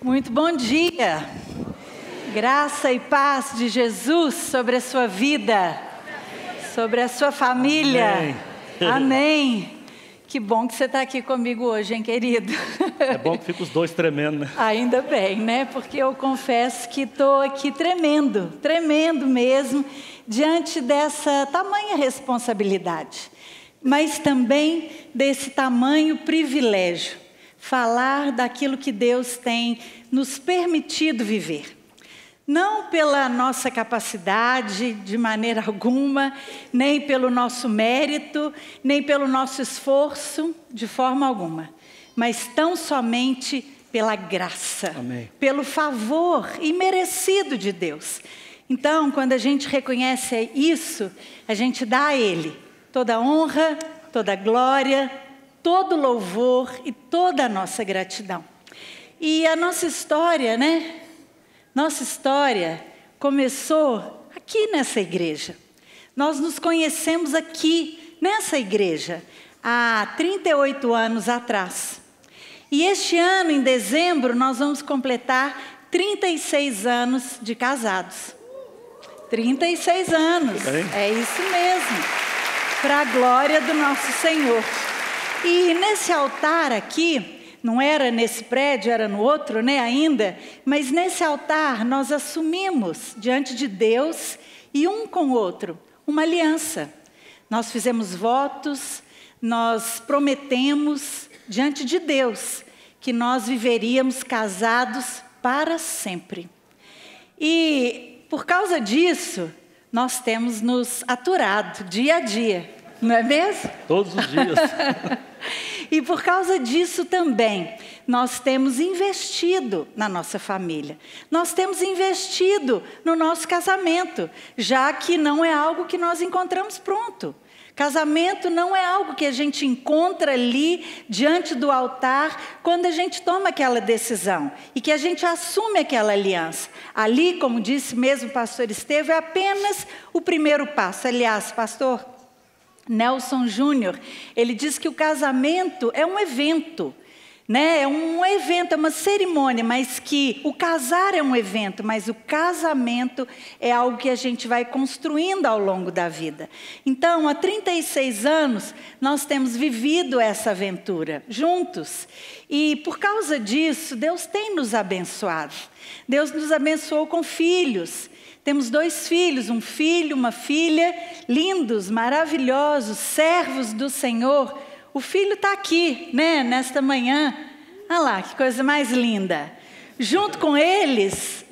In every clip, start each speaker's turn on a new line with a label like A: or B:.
A: Muito bom dia. Graça e paz de Jesus sobre a sua vida, sobre a sua família.
B: Amém.
A: Amém. Que bom que você está aqui comigo hoje, hein, querido?
B: É bom que fica os dois tremendo, né?
A: Ainda bem, né? Porque eu confesso que estou aqui tremendo mesmo, diante dessa tamanha responsabilidade, mas também desse tamanho privilégio, falar daquilo que Deus tem nos permitido viver. Não pela nossa capacidade, de maneira alguma, nem pelo nosso mérito, nem pelo nosso esforço, de forma alguma, mas tão somente pela graça,
B: Amém.
A: pelo favor imerecido de Deus. Então, quando a gente reconhece isso, a gente dá a Ele toda a honra, toda a glória, todo o louvor e toda a nossa gratidão. E a nossa história, né? Nossa história começou aqui nessa igreja. Nós nos conhecemos aqui nessa igreja há 38 anos atrás. E este ano, em dezembro, nós vamos completar 36 anos de casados. 36 anos, é isso mesmo, para a glória do nosso Senhor. E nesse altar aqui, não era nesse prédio, era no outro, né, ainda, mas nesse altar nós assumimos diante de Deus e um com o outro uma aliança. Nós fizemos votos, nós prometemos diante de Deus que nós viveríamos casados para sempre. E por causa disso, nós temos nos aturado dia a dia, não é mesmo?
B: Todos os dias.
A: E por causa disso também, nós temos investido na nossa família. Nós temos investido no nosso casamento, já que não é algo que nós encontramos pronto. Casamento não é algo que a gente encontra ali diante do altar quando a gente toma aquela decisão e que a gente assume aquela aliança. Ali, como disse mesmo o pastor Estevão, é apenas o primeiro passo. Aliás, pastor Nelson Júnior, ele diz que o casamento é um evento, né? É um evento, é uma cerimônia, mas que o casar é um evento, mas o casamento é algo que a gente vai construindo ao longo da vida. Então, há 36 anos, nós temos vivido essa aventura juntos. E por causa disso, Deus tem nos abençoado. Deus nos abençoou com filhos. Temos 2 filhos, um filho, uma filha, lindos, maravilhosos, servos do Senhor. O filho está aqui, né, nesta manhã. Olha lá, que coisa mais linda. Junto com eles,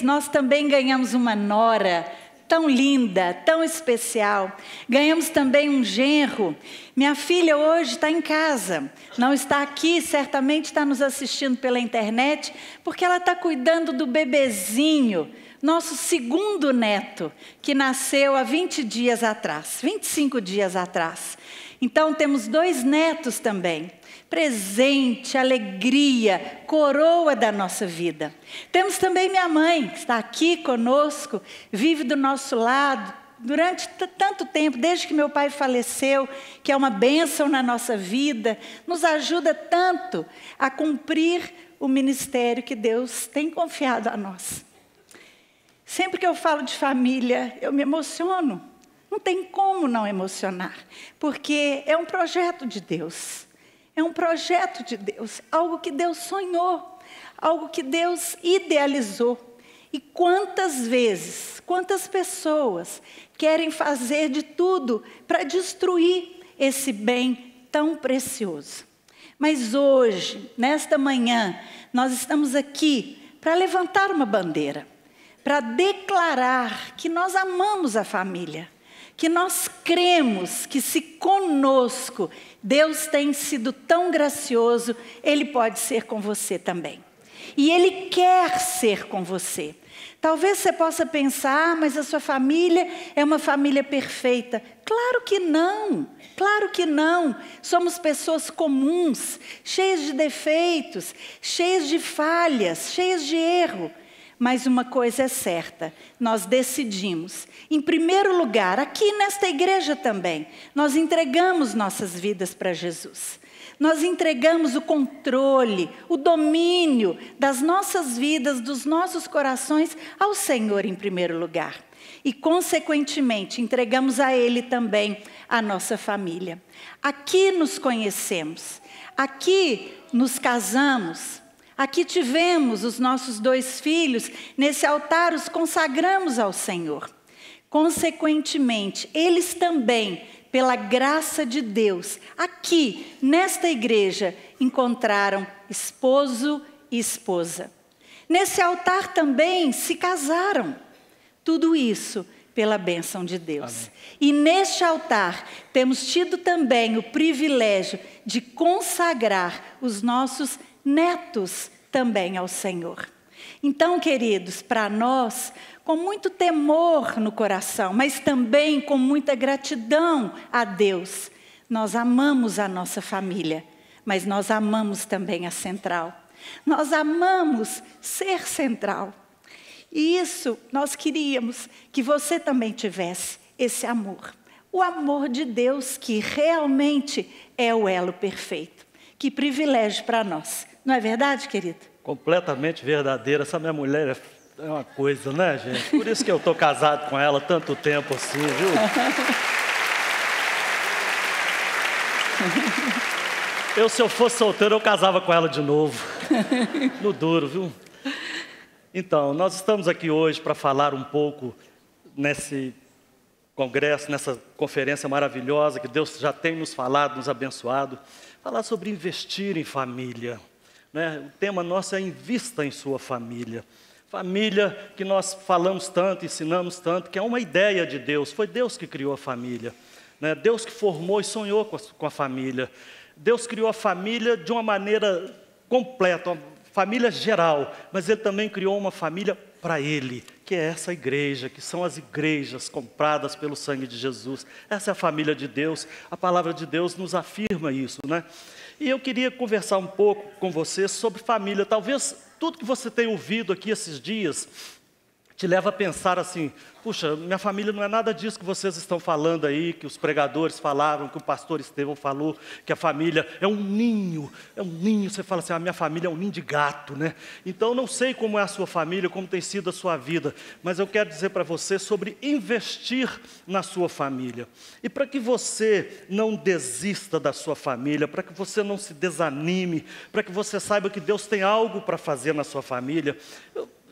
A: nós também ganhamos uma nora tão linda, tão especial. Ganhamos também um genro. Minha filha hoje está em casa, não está aqui, certamente está nos assistindo pela internet, porque ela está cuidando do bebezinho, nosso segundo neto, que nasceu há 20 dias atrás, 25 dias atrás. Então temos 2 netos também. Presente, alegria, coroa da nossa vida. Temos também minha mãe, que está aqui conosco, vive do nosso lado durante tanto tempo, desde que meu pai faleceu, que é uma bênção na nossa vida, nos ajuda tanto a cumprir o ministério que Deus tem confiado a nós. Sempre que eu falo de família, eu me emociono. Não tem como não emocionar, porque é um projeto de Deus. É um projeto de Deus, algo que Deus sonhou, algo que Deus idealizou. E quantas vezes, quantas pessoas querem fazer de tudo para destruir esse bem tão precioso. Mas hoje, nesta manhã, nós estamos aqui para levantar uma bandeira, para declarar que nós amamos a família, que nós cremos que se conosco Deus tem sido tão gracioso, Ele pode ser com você também. E Ele quer ser com você. Talvez você possa pensar, mas a sua família é uma família perfeita. Claro que não, claro que não. Somos pessoas comuns, cheias de defeitos, cheias de falhas, cheias de erro. Mas uma coisa é certa, nós decidimos, em primeiro lugar, aqui nesta igreja também, nós entregamos nossas vidas para Jesus. Nós entregamos o controle, o domínio das nossas vidas, dos nossos corações ao Senhor em primeiro lugar. E, consequentemente, entregamos a Ele também a nossa família. Aqui nos conhecemos, aqui nos casamos, aqui tivemos os nossos 2 filhos, nesse altar os consagramos ao Senhor. Consequentemente, eles também, pela graça de Deus, aqui, nesta igreja, encontraram esposo e esposa. Nesse altar também se casaram. Tudo isso pela bênção de Deus. Amém. E neste altar temos tido também o privilégio de consagrar os nossos netos também ao Senhor. Então, queridos, para nós, com muito temor no coração, mas também com muita gratidão a Deus, nós amamos a nossa família, mas nós amamos também a Central. Nós amamos ser Central. E isso nós queríamos que você também tivesse esse amor. O amor de Deus, que realmente é o elo perfeito. Que privilégio para nós. Não é verdade, querido?
B: Completamente verdadeira. Essa minha mulher é uma coisa, né, gente? Por isso que eu estou casado com ela tanto tempo assim, viu? Se eu fosse solteiro, eu casava com ela de novo. No duro, viu? Então, nós estamos aqui hoje para falar um pouco nesse congresso, nessa conferência maravilhosa que Deus já tem nos falado, nos abençoado. Falar sobre investir em família. O tema nosso é invista em sua família. Família que nós falamos tanto, ensinamos tanto, que é uma ideia de Deus. Foi Deus que criou a família. Deus que formou e sonhou com a família. Deus criou a família de uma maneira completa, uma família geral. Mas Ele também criou uma família para Ele, que é essa igreja, que são as igrejas compradas pelo sangue de Jesus. Essa é a família de Deus. A palavra de Deus nos afirma isso, E eu queria conversar um pouco com você sobre família. Talvez tudo que você tem ouvido aqui esses dias te leva a pensar assim, puxa, minha família não é nada disso que vocês estão falando aí, que os pregadores falaram, que o pastor Estevão falou, que a família é um ninho, você fala assim, a minha família é um ninho de gato, Então, eu não sei como é a sua família, como tem sido a sua vida, mas eu quero dizer para você sobre investir na sua família. E para que você não desista da sua família, para que você não se desanime, para que você saiba que Deus tem algo para fazer na sua família,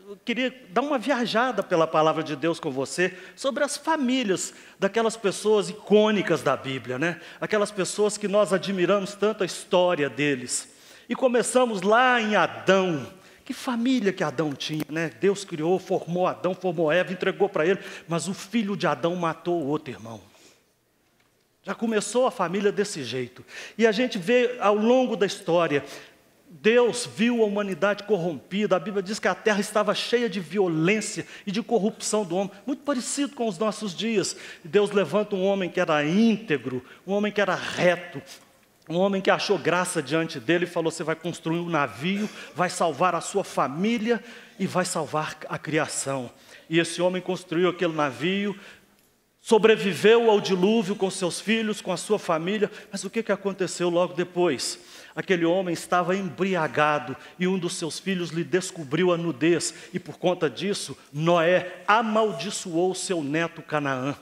B: eu queria dar uma viajada pela palavra de Deus com você sobre as famílias daquelas pessoas icônicas da Bíblia, Aquelas pessoas que nós admiramos tanto a história deles. E começamos lá em Adão. Que família que Adão tinha, Deus criou, formou Adão, formou Eva, entregou para ele, mas o filho de Adão matou o outro irmão. Já começou a família desse jeito. E a gente vê ao longo da história, Deus viu a humanidade corrompida. A Bíblia diz que a terra estava cheia de violência e de corrupção do homem, muito parecido com os nossos dias. Deus levanta um homem que era íntegro, um homem que era reto, um homem que achou graça diante dele e falou, você vai construir um navio, vai salvar a sua família e vai salvar a criação. E esse homem construiu aquele navio, sobreviveu ao dilúvio com seus filhos, com a sua família, mas o que aconteceu logo depois? Aquele homem estava embriagado e um dos seus filhos lhe descobriu a nudez. E por conta disso, Noé amaldiçoou seu neto Canaã.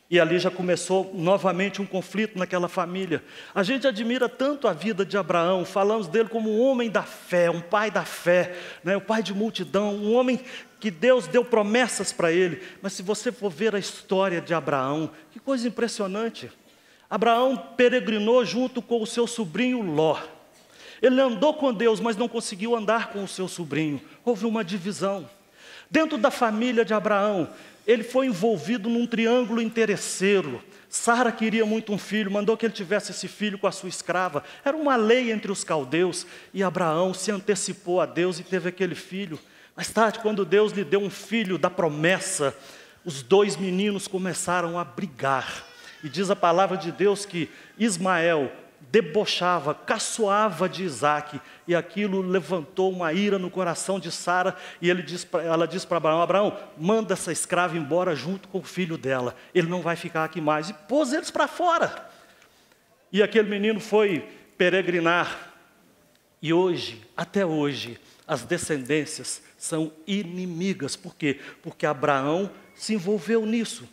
B: E ali já começou novamente um conflito naquela família. A gente admira tanto a vida de Abraão, falamos dele como um homem da fé, um pai da fé, o pai de multidão, um homem que Deus deu promessas para ele. Mas se você for ver a história de Abraão, que coisa impressionante. Abraão peregrinou junto com o seu sobrinho Ló. Ele andou com Deus, mas não conseguiu andar com o seu sobrinho. Houve uma divisão. Dentro da família de Abraão, ele foi envolvido num triângulo interesseiro. Sara queria muito um filho, mandou que ele tivesse esse filho com a sua escrava. Era uma lei entre os caldeus. E Abraão se antecipou a Deus e teve aquele filho. Mais tarde, quando Deus lhe deu um filho da promessa, os 2 meninos começaram a brigar. E diz a palavra de Deus que Ismael debochava, caçoava de Isaac, e aquilo levantou uma ira no coração de Sara, e ela disse para Abraão: Abraão, manda essa escrava embora junto com o filho dela, ele não vai ficar aqui mais, e pôs eles para fora. E aquele menino foi peregrinar, e hoje, até hoje, as descendências são inimigas. Por quê? Porque Abraão se envolveu nisso.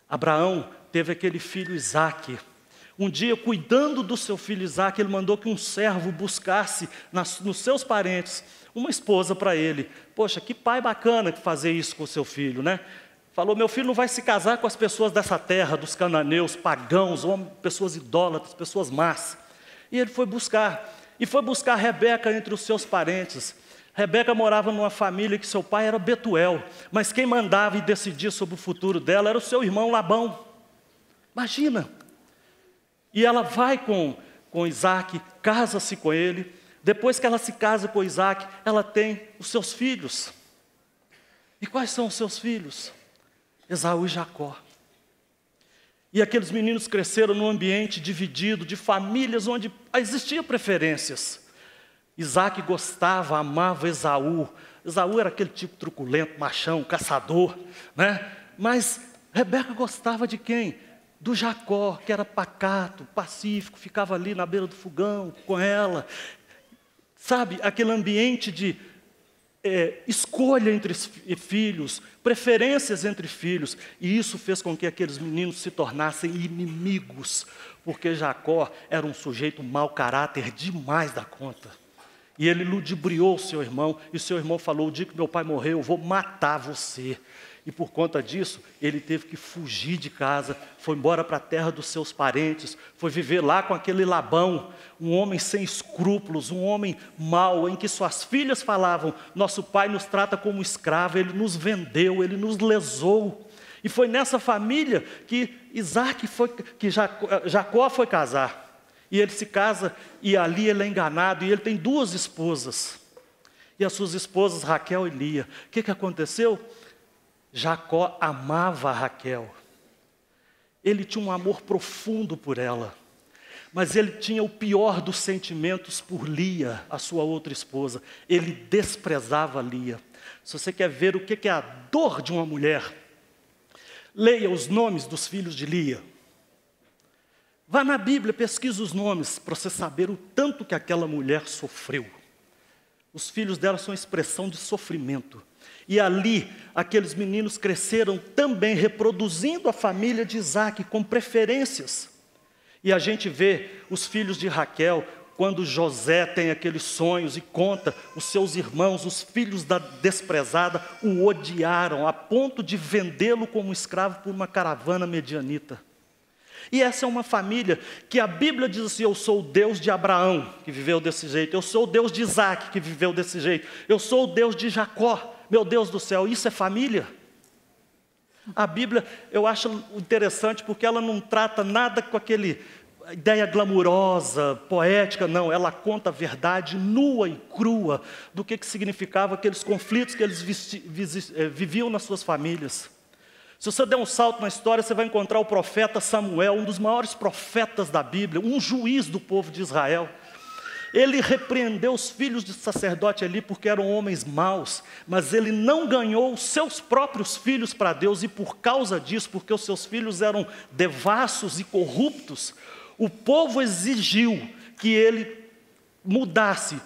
B: Abraão teve aquele filho Isaque. Um dia, cuidando do seu filho Isaque, ele mandou que um servo buscasse nos seus parentes uma esposa para ele. Poxa, que pai bacana que fazer isso com o seu filho, né? Falou: meu filho não vai se casar com as pessoas dessa terra, dos cananeus, pagãos, pessoas idólatras, pessoas más. E ele foi buscar. E foi buscar Rebeca entre os seus parentes. Rebeca morava numa família que seu pai era Betuel, mas quem mandava e decidia sobre o futuro dela era o seu irmão Labão. Imagina! E ela vai com Isaac, casa-se com ele. Depois que ela se casa com Isaac, ela tem os seus filhos. E quais são os seus filhos? Esaú e Jacó. E aqueles meninos cresceram num ambiente dividido, de famílias onde existiam preferências. Isaac gostava, amava Esaú. Esaú era aquele tipo truculento, machão, caçador, né? Mas Rebeca gostava de quem? Do Jacó, que era pacato, pacífico, ficava ali na beira do fogão com ela. Sabe, aquele ambiente de escolha entre filhos, preferências entre filhos. E isso fez com que aqueles meninos se tornassem inimigos, porque Jacó era um sujeito mau caráter demais da conta. E ele ludibriou o seu irmão, e o seu irmão falou: o dia que meu pai morrer, eu vou matar você. E por conta disso, ele teve que fugir de casa, foi embora para a terra dos seus parentes, foi viver lá com aquele Labão, um homem sem escrúpulos, um homem mau, em que suas filhas falavam: nosso pai nos trata como escravo, ele nos vendeu, ele nos lesou. E foi nessa família que Jacó foi casar. E ele se casa, e ali ele é enganado, e ele tem 2 esposas. E as suas esposas, Raquel e Lia. O que aconteceu? Jacó amava a Raquel. Ele tinha um amor profundo por ela. Mas ele tinha o pior dos sentimentos por Lia, a sua outra esposa. Ele desprezava Lia. Se você quer ver o que é a dor de uma mulher, leia os nomes dos filhos de Lia. Vá na Bíblia, pesquise os nomes, para você saber o tanto que aquela mulher sofreu. Os filhos dela são expressão de sofrimento. E ali, aqueles meninos cresceram também, reproduzindo a família de Isaac, com preferências. E a gente vê os filhos de Raquel, quando José tem aqueles sonhos e conta, os seus irmãos, os filhos da desprezada, o odiaram, a ponto de vendê-lo como escravo por uma caravana medianita. E essa é uma família que a Bíblia diz assim: eu sou o Deus de Abraão, que viveu desse jeito. Eu sou o Deus de Isaac, que viveu desse jeito. Eu sou o Deus de Jacó. Meu Deus do céu, isso é família? A Bíblia, eu acho interessante, porque ela não trata nada com aquele ideia glamurosa, poética, não. Ela conta a verdade nua e crua do que significava aqueles conflitos que eles viviam nas suas famílias. Se você der um salto na história, você vai encontrar o profeta Samuel, um dos maiores profetas da Bíblia, um juiz do povo de Israel. Ele repreendeu os filhos de sacerdote ali porque eram homens maus, mas ele não ganhou os seus próprios filhos para Deus, e por causa disso, porque os seus filhos eram devassos e corruptos, o povo exigiu que ele mudasse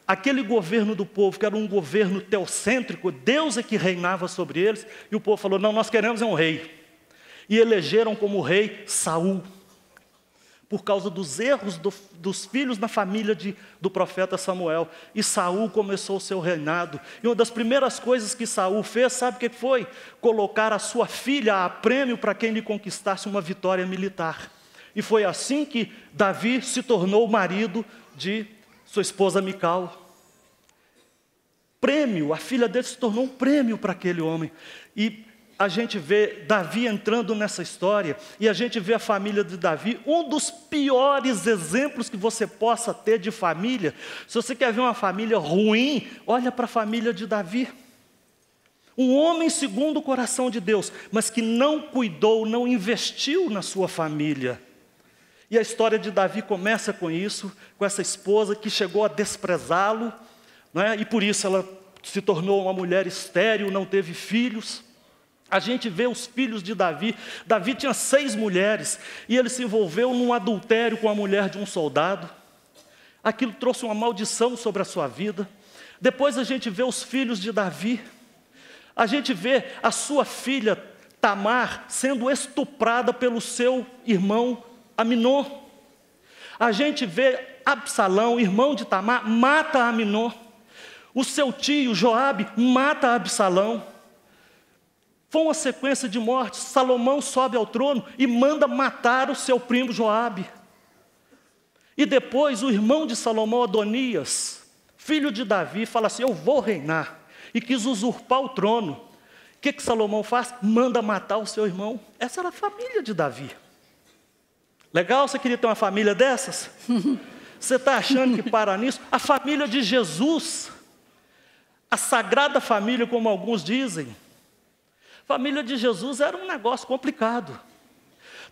B: aquele governo do povo, que era um governo teocêntrico. Deus é que reinava sobre eles, e o povo falou: não, nós queremos um rei. E elegeram como rei Saul, por causa dos erros dos filhos na família do profeta Samuel. E Saul começou o seu reinado, e uma das primeiras coisas que Saul fez, sabe o que foi? Colocar a sua filha a prêmio para quem lhe conquistasse uma vitória militar. E foi assim que Davi se tornou o marido de sua esposa Mical. Prêmio, a filha dele se tornou um prêmio para aquele homem. E a gente vê Davi entrando nessa história, e a gente vê a família de Davi, um dos piores exemplos que você possa ter de família. Se você quer ver uma família ruim, olha para a família de Davi. Um homem segundo o coração de Deus, mas que não cuidou, não investiu na sua família. E a história de Davi começa com isso, com essa esposa que chegou a desprezá-lo, né? E por isso ela se tornou uma mulher estéril, não teve filhos. A gente vê os filhos de Davi. Davi tinha 6 mulheres e ele se envolveu num adultério com a mulher de um soldado. Aquilo trouxe uma maldição sobre a sua vida. Depois a gente vê os filhos de Davi. A gente vê a sua filha Tamar sendo estuprada pelo seu irmão Aminon. A gente vê Absalão, irmão de Tamar, mata Aminon. O seu tio Joabe mata Absalão. Foi uma sequência de mortes. Salomão sobe ao trono e manda matar o seu primo Joabe. E depois o irmão de Salomão, Adonias, filho de Davi, fala assim: eu vou reinar. E quis usurpar o trono. O que Salomão faz? Manda matar o seu irmão. Essa era a família de Davi. Legal? Você queria ter uma família dessas? Você está achando que para nisso? A família de Jesus, a Sagrada Família, como alguns dizem, a família de Jesus era um negócio complicado.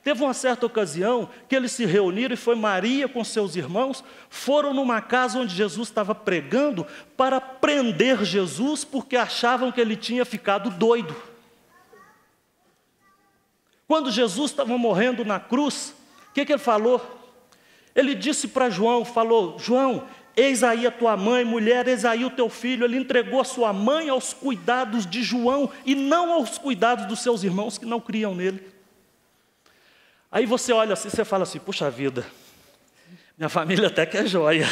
B: Teve uma certa ocasião que eles se reuniram e foi Maria com seus irmãos, foram numa casa onde Jesus estava pregando para prender Jesus porque achavam que ele tinha ficado doido. Quando Jesus estava morrendo na cruz, o que ele falou? Ele disse para João, falou: João, eis aí a tua mãe, mulher, eis aí o teu filho. Ele entregou a sua mãe aos cuidados de João e não aos cuidados dos seus irmãos que não criam nele. Aí você olha assim, você fala assim: puxa vida, minha família até que é joia.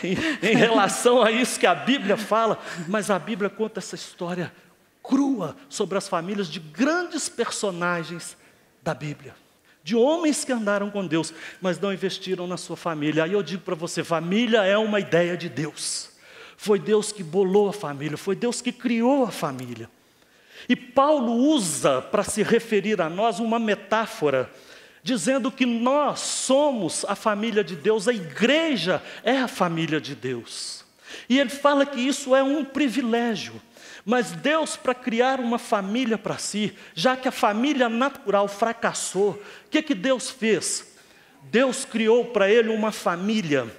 B: em relação a isso que a Bíblia fala, mas a Bíblia conta essa história crua sobre as famílias de grandes personagens da Bíblia. De homens que andaram com Deus, mas não investiram na sua família. Aí eu digo para você, família é uma ideia de Deus. Foi Deus que bolou a família, foi Deus que criou a família. E Paulo usa para se referir a nós uma metáfora, dizendo que nós somos a família de Deus, a igreja é a família de Deus. E ele fala que isso é um privilégio. Mas Deus, para criar uma família para si, já que a família natural fracassou, o que Deus fez? Deus criou para ele uma família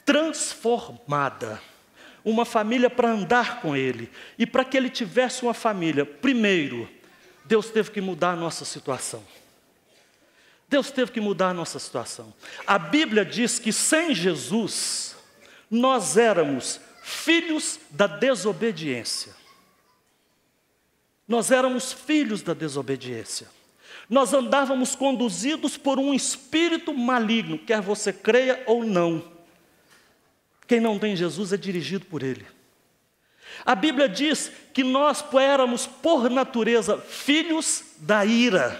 B: transformada, uma família para andar com ele. E para que ele tivesse uma família, primeiro, Deus teve que mudar a nossa situação. Deus teve que mudar a nossa situação. A Bíblia diz que sem Jesus, nós éramos filhos da desobediência. Nós éramos filhos da desobediência. Nós andávamos conduzidos por um espírito maligno, quer você creia ou não. Quem não tem Jesus é dirigido por ele. A Bíblia diz que nós éramos, por natureza, filhos da ira.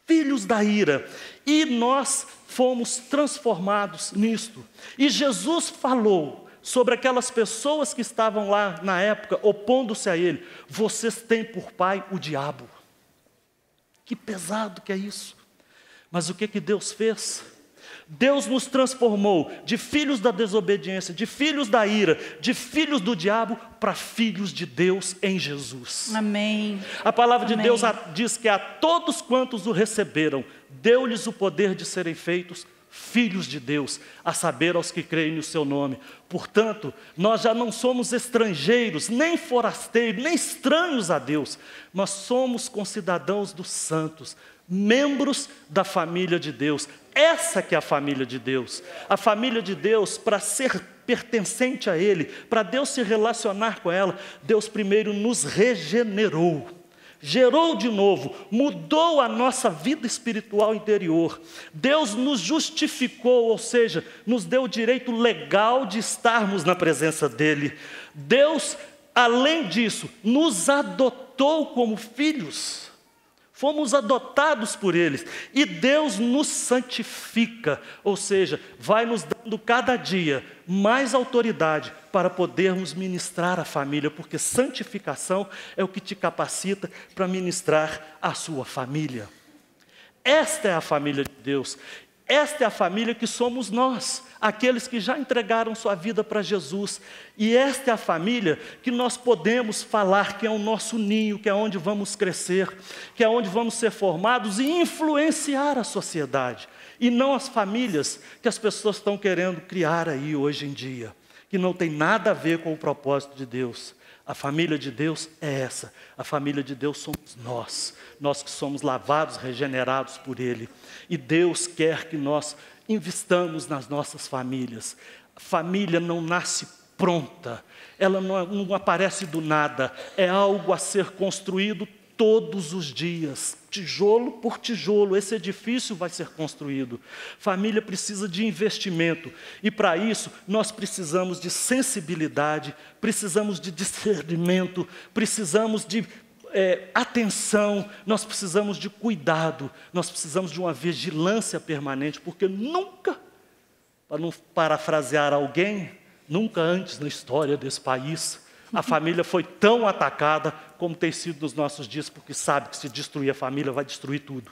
B: Filhos da ira. E nós fomos transformados nisto. E Jesus falou sobre aquelas pessoas que estavam lá na época, opondo-se a ele: vocês têm por pai o diabo. Que pesado que é isso. Mas o que Deus fez? Deus nos transformou de filhos da desobediência, de filhos da ira, de filhos do diabo, para filhos de Deus em Jesus.
A: Amém.
B: A palavra de
A: Amém.
B: Deus diz que a todos quantos o receberam, deu-lhes o poder de serem feitos filhos de Deus, a saber, aos que creem no seu nome. Portanto, nós já não somos estrangeiros, nem forasteiros, nem estranhos a Deus, mas somos concidadãos dos santos, membros da família de Deus. Essa que é a família de Deus. A família de Deus, para ser pertencente a Ele, para Deus se relacionar com ela, Deus primeiro nos regenerou. Gerou de novo, mudou a nossa vida espiritual interior. Deus nos justificou, ou seja, nos deu o direito legal de estarmos na presença dEle. Deus, além disso, nos adotou como filhos. Fomos adotados por eles. E Deus nos santifica, ou seja, vai nos dando cada dia mais autoridade para podermos ministrar a família, porque santificação é o que te capacita para ministrar a sua família. Esta é a família de Deus. Esta é a família que somos nós, aqueles que já entregaram sua vida para Jesus. E esta é a família que nós podemos falar que é o nosso ninho, que é onde vamos crescer, que é onde vamos ser formados e influenciar a sociedade. E não as famílias que as pessoas estão querendo criar aí hoje em dia, que não tem nada a ver com o propósito de Deus. A família de Deus é essa. A família de Deus somos nós que somos lavados, regenerados por Ele. E Deus quer que nós investamos nas nossas famílias. A família não nasce pronta, ela não aparece do nada, é algo a ser construído todos os dias, tijolo por tijolo, esse edifício vai ser construído. Família precisa de investimento, e para isso nós precisamos de sensibilidade, precisamos de discernimento, precisamos de atenção, nós precisamos de cuidado, nós precisamos de uma vigilância permanente, porque nunca, para não parafrasear alguém, nunca antes na história desse país, a família foi tão atacada como tem sido nos nossos dias, porque sabe que se destruir a família, vai destruir tudo.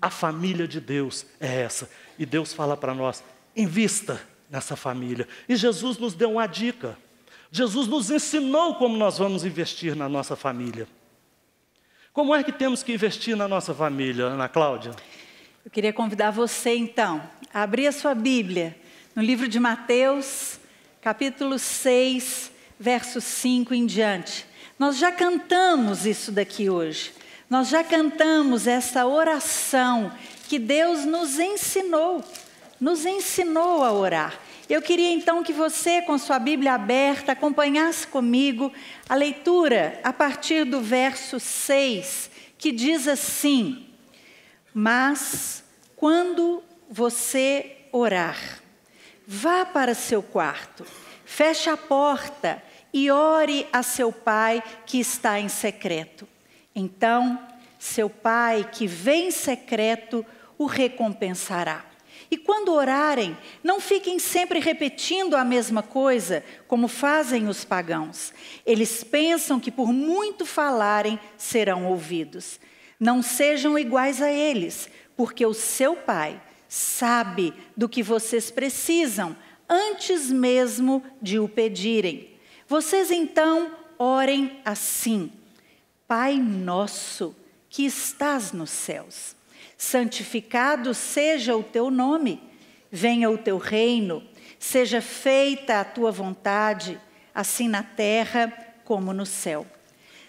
B: A família de Deus é essa. E Deus fala para nós, invista nessa família. E Jesus nos deu uma dica. Jesus nos ensinou como nós vamos investir na nossa família. Como é que temos que investir na nossa família, Ana Cláudia?
A: Eu queria convidar você, então, a abrir a sua Bíblia no livro de Mateus, capítulo 6, verso 5 em diante. Nós já cantamos isso daqui hoje. Nós já cantamos essa oração que Deus nos ensinou a orar. Eu queria então que você, com sua Bíblia aberta, acompanhasse comigo a leitura a partir do verso 6, que diz assim: mas quando você orar, vá para seu quarto, feche a porta e ore a seu pai que está em secreto. Então, seu pai que vem em secreto o recompensará. E quando orarem, não fiquem sempre repetindo a mesma coisa, como fazem os pagãos. Eles pensam que por muito falarem serão ouvidos. Não sejam iguais a eles, porque o seu pai sabe do que vocês precisam, antes mesmo de o pedirem. Vocês então orem assim: Pai nosso que estás nos céus, santificado seja o teu nome, venha o teu reino, seja feita a tua vontade, assim na terra como no céu.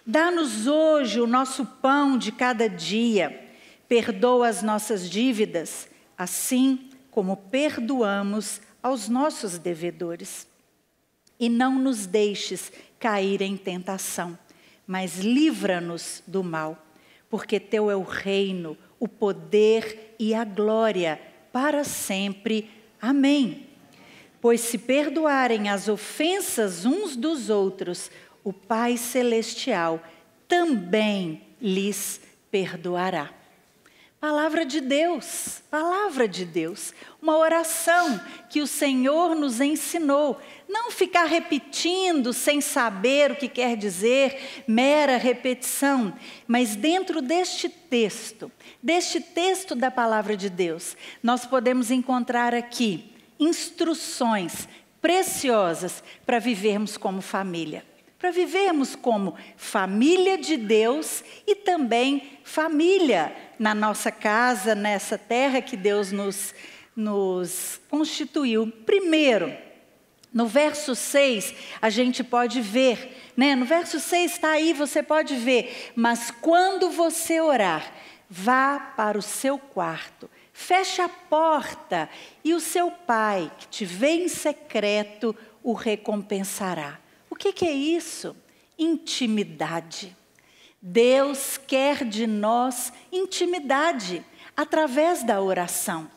A: Dá-nos hoje o nosso pão de cada dia, perdoa as nossas dívidas, assim como perdoamos aos nossos devedores. E não nos deixes cair em tentação, mas livra-nos do mal, porque teu é o reino, o poder e a glória para sempre. Amém. Pois se perdoarem as ofensas uns dos outros, o Pai Celestial também lhes perdoará. Palavra de Deus, uma oração que o Senhor nos ensinou. Não ficar repetindo sem saber o que quer dizer, mera repetição, mas dentro deste texto da palavra de Deus, nós podemos encontrar aqui instruções preciosas para vivermos como família. Para vivermos como família de Deus e também família na nossa casa, nessa terra que Deus nos constituiu. Primeiro, no verso 6, a gente pode ver, né? No verso 6 está aí, você pode ver. Mas quando você orar, vá para o seu quarto, feche a porta e o seu pai, que te vê em secreto, o recompensará. O que é isso? Intimidade. Deus quer de nós intimidade através da oração.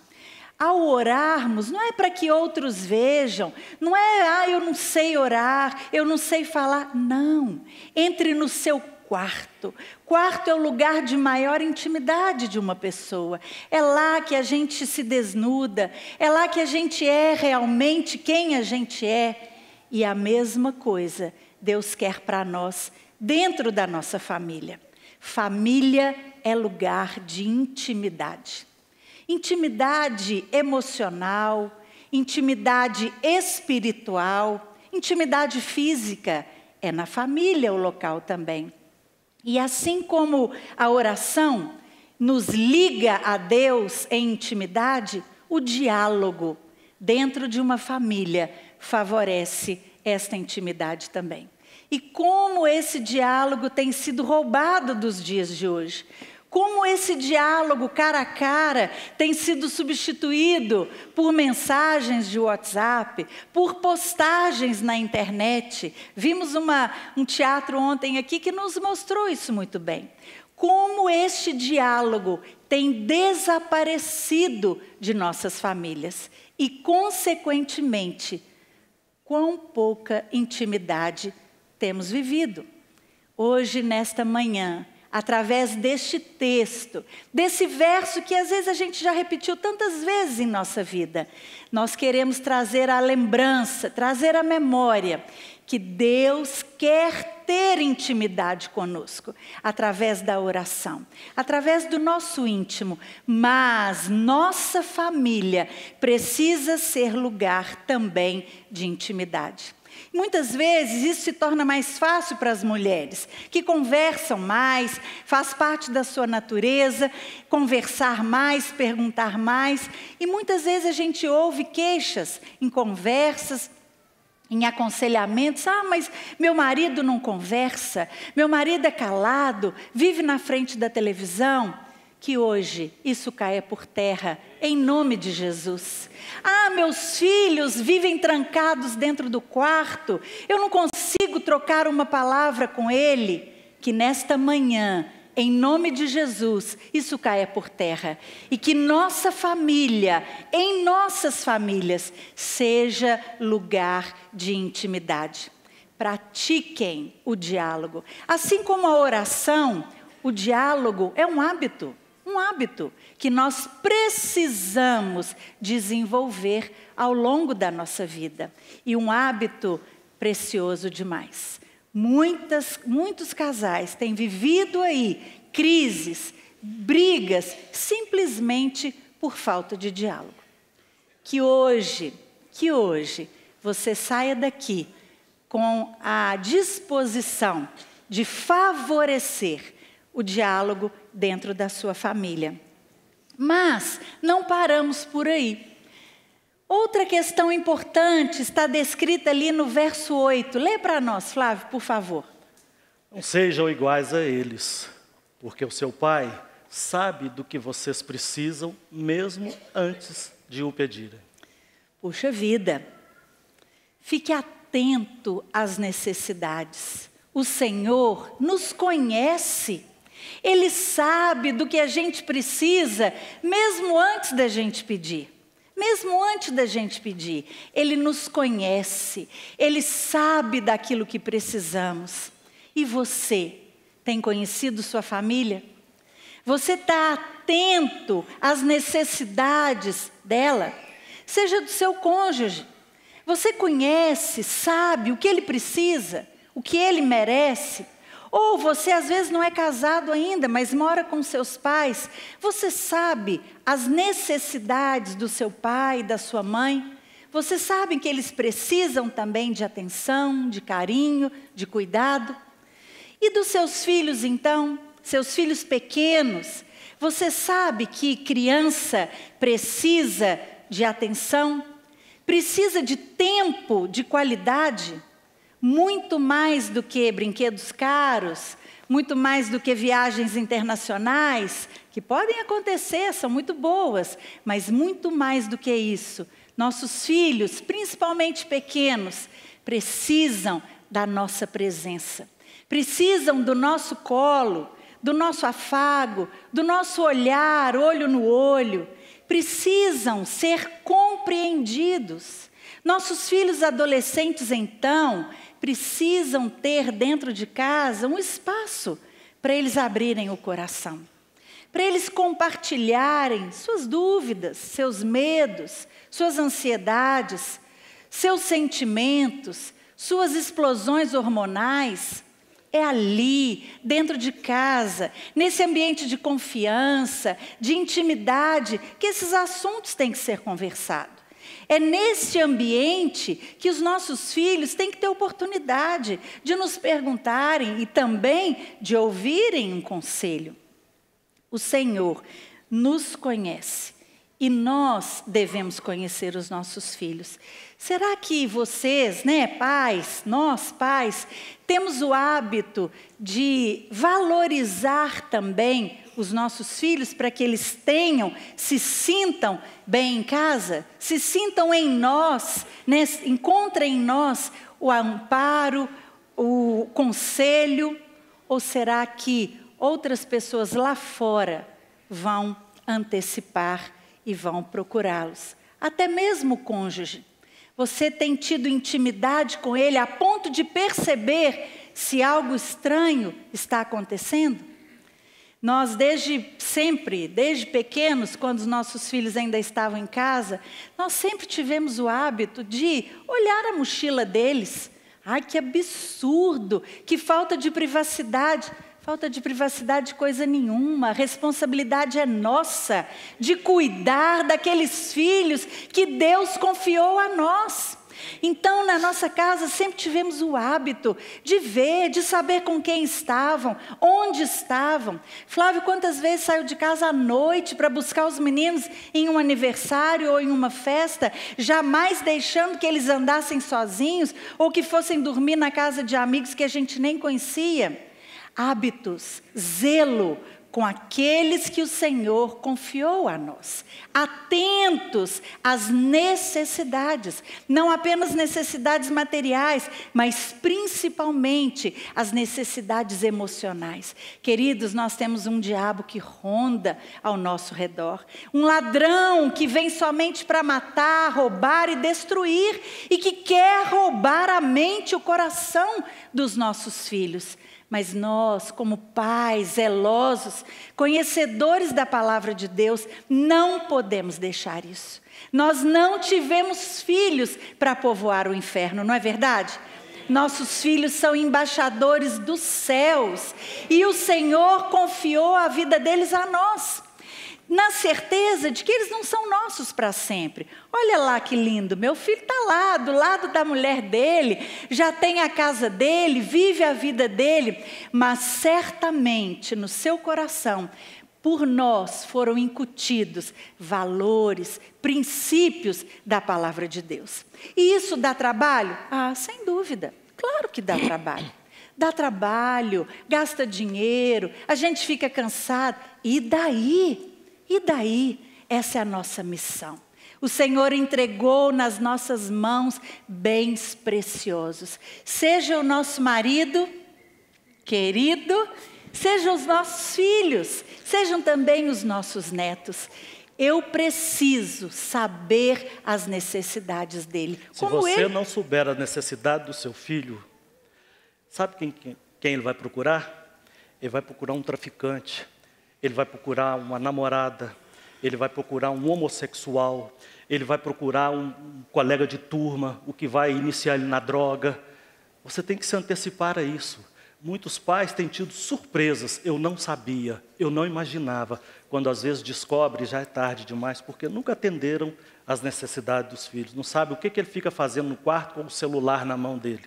A: Ao orarmos, não é para que outros vejam, não é, eu não sei orar, eu não sei falar. Não, entre no seu quarto. Quarto é o lugar de maior intimidade de uma pessoa. É lá que a gente se desnuda, é lá que a gente é realmente quem a gente é. E a mesma coisa Deus quer para nós dentro da nossa família. Família é lugar de intimidade. Intimidade emocional, intimidade espiritual, intimidade física, é na família o local também. E assim como a oração nos liga a Deus em intimidade, o diálogo dentro de uma família favorece esta intimidade também. E como esse diálogo tem sido roubado dos dias de hoje. Como esse diálogo cara a cara tem sido substituído por mensagens de WhatsApp, por postagens na internet. Vimos um teatro ontem aqui que nos mostrou isso muito bem. Como este diálogo tem desaparecido de nossas famílias e, consequentemente, quão pouca intimidade temos vivido. Hoje, nesta manhã, através deste texto, desse verso que às vezes a gente já repetiu tantas vezes em nossa vida, nós queremos trazer a lembrança, trazer a memória que Deus quer ter intimidade conosco, através da oração, através do nosso íntimo, mas nossa família precisa ser lugar também de intimidade. Muitas vezes isso se torna mais fácil para as mulheres, que conversam mais, faz parte da sua natureza, conversar mais, perguntar mais. E muitas vezes a gente ouve queixas em conversas, em aconselhamentos. Mas meu marido não conversa, meu marido é calado, vive na frente da televisão. Que hoje isso caia por terra, em nome de Jesus. Meus filhos vivem trancados dentro do quarto, eu não consigo trocar uma palavra com ele. Que nesta manhã, em nome de Jesus, isso caia por terra. E que nossa família, em nossas famílias, seja lugar de intimidade. Pratiquem o diálogo. Assim como a oração, o diálogo é um hábito que nós precisamos desenvolver ao longo da nossa vida. E um hábito precioso demais. Muitos casais têm vivido aí crises, brigas, simplesmente por falta de diálogo. Que hoje você saia daqui com a disposição de favorecer o diálogo dentro da sua família. Mas não paramos por aí. Outra questão importante está descrita ali no verso 8. Lê para nós, Flávio, por favor.
B: Não sejam iguais a eles, porque o seu pai sabe do que vocês precisam, mesmo antes de o pedirem.
A: Puxa vida, fique atento às necessidades. O Senhor nos conhece. Ele sabe do que a gente precisa, mesmo antes da gente pedir. Mesmo antes da gente pedir, Ele nos conhece. Ele sabe daquilo que precisamos. E você, tem conhecido sua família? Você está atento às necessidades dela? Seja do seu cônjuge. Você conhece, sabe o que ele precisa, o que ele merece? Ou você às vezes não é casado ainda, mas mora com seus pais. Você sabe as necessidades do seu pai e da sua mãe? Você sabe que eles precisam também de atenção, de carinho, de cuidado? E dos seus filhos então? Seus filhos pequenos? Você sabe que criança precisa de atenção? Precisa de tempo, de qualidade? Muito mais do que brinquedos caros, muito mais do que viagens internacionais, que podem acontecer, são muito boas, mas muito mais do que isso. Nossos filhos, principalmente pequenos, precisam da nossa presença, precisam do nosso colo, do nosso afago, do nosso olhar, olho no olho, precisam ser compreendidos. Nossos filhos adolescentes, então, precisam ter dentro de casa um espaço para eles abrirem o coração, para eles compartilharem suas dúvidas, seus medos, suas ansiedades, seus sentimentos, suas explosões hormonais, É ali, dentro de casa, nesse ambiente de confiança, de intimidade, que esses assuntos têm que ser conversados. É nesse ambiente que os nossos filhos têm que ter oportunidade de nos perguntarem e também de ouvirem um conselho. O Senhor nos conhece e nós devemos conhecer os nossos filhos. Será que vocês, pais, nós pais, temos o hábito de valorizar também os nossos filhos para que eles se sintam bem em casa, se sintam em nós, encontrem em nós o amparo, o conselho? Ou será que outras pessoas lá fora vão antecipar e vão procurá-los? Até mesmo o cônjuge. Você tem tido intimidade com ele a ponto de perceber se algo estranho está acontecendo? Nós desde pequenos, quando os nossos filhos ainda estavam em casa, nós sempre tivemos o hábito de olhar a mochila deles. Ai, que absurdo, que falta de privacidade. Falta de privacidade coisa nenhuma, a responsabilidade é nossa de cuidar daqueles filhos que Deus confiou a nós. Então, na nossa casa, sempre tivemos o hábito de ver, de saber com quem estavam, onde estavam. Flávio, quantas vezes saiu de casa à noite para buscar os meninos em um aniversário ou em uma festa, jamais deixando que eles andassem sozinhos ou que fossem dormir na casa de amigos que a gente nem conhecia. Hábitos, zelo com aqueles que o Senhor confiou a nós. Atentos às necessidades, não apenas necessidades materiais, mas principalmente as necessidades emocionais. Queridos, nós temos um diabo que ronda ao nosso redor. Um ladrão que vem somente para matar, roubar e destruir, e que quer roubar a mente e o coração dos nossos filhos. Mas nós, como pais zelosos, conhecedores da palavra de Deus, não podemos deixar isso. Nós não tivemos filhos para povoar o inferno, não é verdade? Nossos filhos são embaixadores dos céus e o Senhor confiou a vida deles a nós, na certeza de que eles não são nossos para sempre. Olha lá que lindo, meu filho está lá, do lado da mulher dele, já tem a casa dele, vive a vida dele, mas certamente no seu coração, por nós foram incutidos valores, princípios da palavra de Deus. E isso dá trabalho? Ah, sem dúvida, claro que dá trabalho. Dá trabalho, gasta dinheiro, a gente fica cansado, e daí? E daí? Essa é a nossa missão. O Senhor entregou nas nossas mãos bens preciosos. Seja o nosso marido querido, sejam os nossos filhos, sejam também os nossos netos. Eu preciso saber as necessidades dele.
B: Se você não souber a necessidade do seu filho, sabe quem ele vai procurar? Ele vai procurar um traficante. Ele vai procurar uma namorada, ele vai procurar um homossexual, ele vai procurar um colega de turma, o que vai iniciar ele na droga. Você tem que se antecipar a isso. Muitos pais têm tido surpresas, eu não sabia, eu não imaginava. Quando às vezes descobre, já é tarde demais, porque nunca atenderam às necessidades dos filhos. Não sabe o que ele fica fazendo no quarto com o celular na mão dele,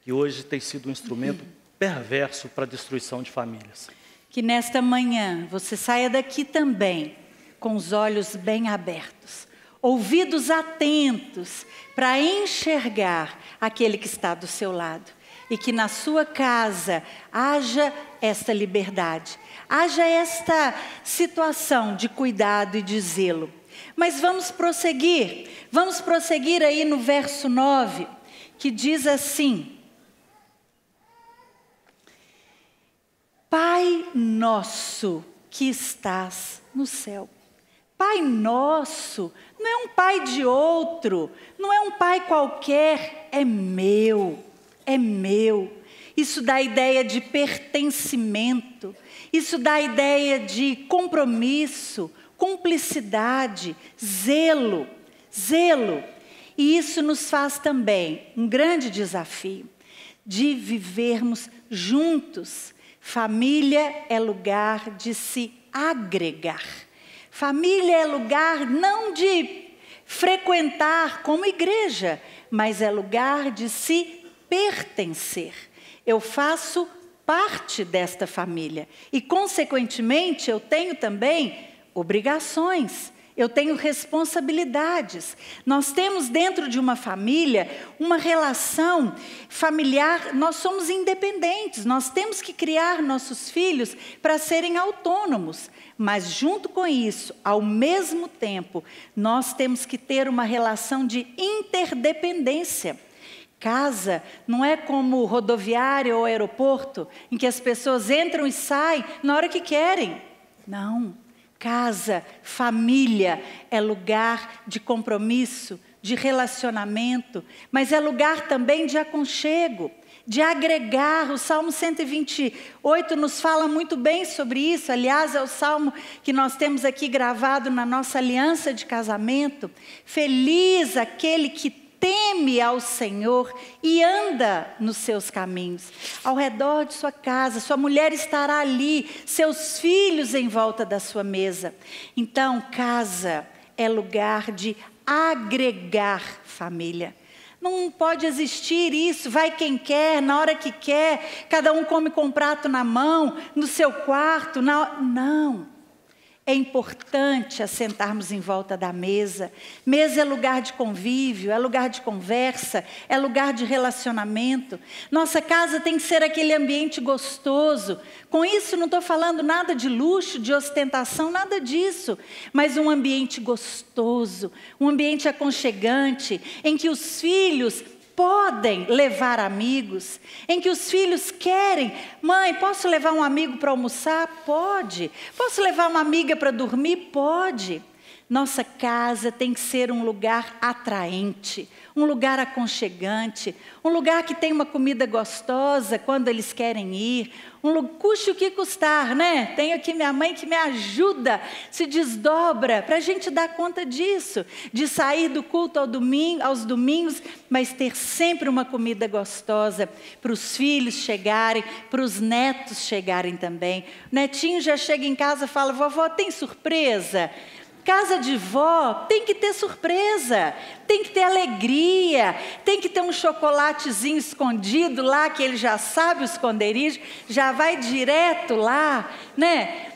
B: que hoje tem sido um instrumento perverso para a destruição de famílias.
A: Que nesta manhã você saia daqui também com os olhos bem abertos, ouvidos atentos para enxergar aquele que está do seu lado. E que na sua casa haja esta liberdade, haja esta situação de cuidado e de zelo. Mas vamos prosseguir aí no verso 9, que diz assim: Pai nosso que estás no céu. Pai nosso não é um pai de outro, não é um pai qualquer, é meu, é meu. Isso dá a ideia de pertencimento, isso dá a ideia de compromisso, cumplicidade, zelo. E isso nos faz também um grande desafio. de vivermos juntos. Família é lugar de se agregar. Família é lugar não de frequentar como igreja, mas é lugar de se pertencer. Eu faço parte desta família e, consequentemente, eu tenho também obrigações, eu tenho responsabilidades. Nós temos dentro de uma família, uma relação familiar, nós somos independentes, nós temos que criar nossos filhos para serem autônomos. Mas junto com isso, ao mesmo tempo, nós temos que ter uma relação de interdependência. Casa não é como rodoviária ou aeroporto, em que as pessoas entram e saem na hora que querem. Não. Casa, família, é lugar de compromisso, de relacionamento, mas é lugar também de aconchego, de agregar. O Salmo 128 nos fala muito bem sobre isso. Aliás, é o salmo que nós temos aqui gravado na nossa aliança de casamento. Feliz aquele que teme ao Senhor e anda nos seus caminhos. Ao redor de sua casa, sua mulher estará ali, seus filhos em volta da sua mesa. Então, casa é lugar de agregar família. Não pode existir isso, vai quem quer, na hora que quer, cada um come com um prato na mão, no seu quarto. Não. É importante assentarmos em volta da mesa. Mesa é lugar de convívio, é lugar de conversa, é lugar de relacionamento. Nossa casa tem que ser aquele ambiente gostoso. Com isso não estou falando nada de luxo, de ostentação, nada disso. Mas um ambiente gostoso, um ambiente aconchegante, em que os filhos podem levar amigos, em que os filhos querem. Mãe, posso levar um amigo para almoçar? Pode. Posso levar uma amiga para dormir? Pode. Nossa casa tem que ser um lugar atraente, um lugar aconchegante, um lugar que tem uma comida gostosa quando eles querem ir, custe o que custar, né? Tenho aqui minha mãe que me ajuda, se desdobra para a gente dar conta disso, de sair do culto aos domingos, mas ter sempre uma comida gostosa para os filhos chegarem, para os netos chegarem também. O netinho já chega em casa e fala: vovó, tem surpresa? Casa de vó tem que ter surpresa, tem que ter alegria, tem que ter um chocolatezinho escondido lá, que ele já sabe o esconderijo, já vai direto lá, né?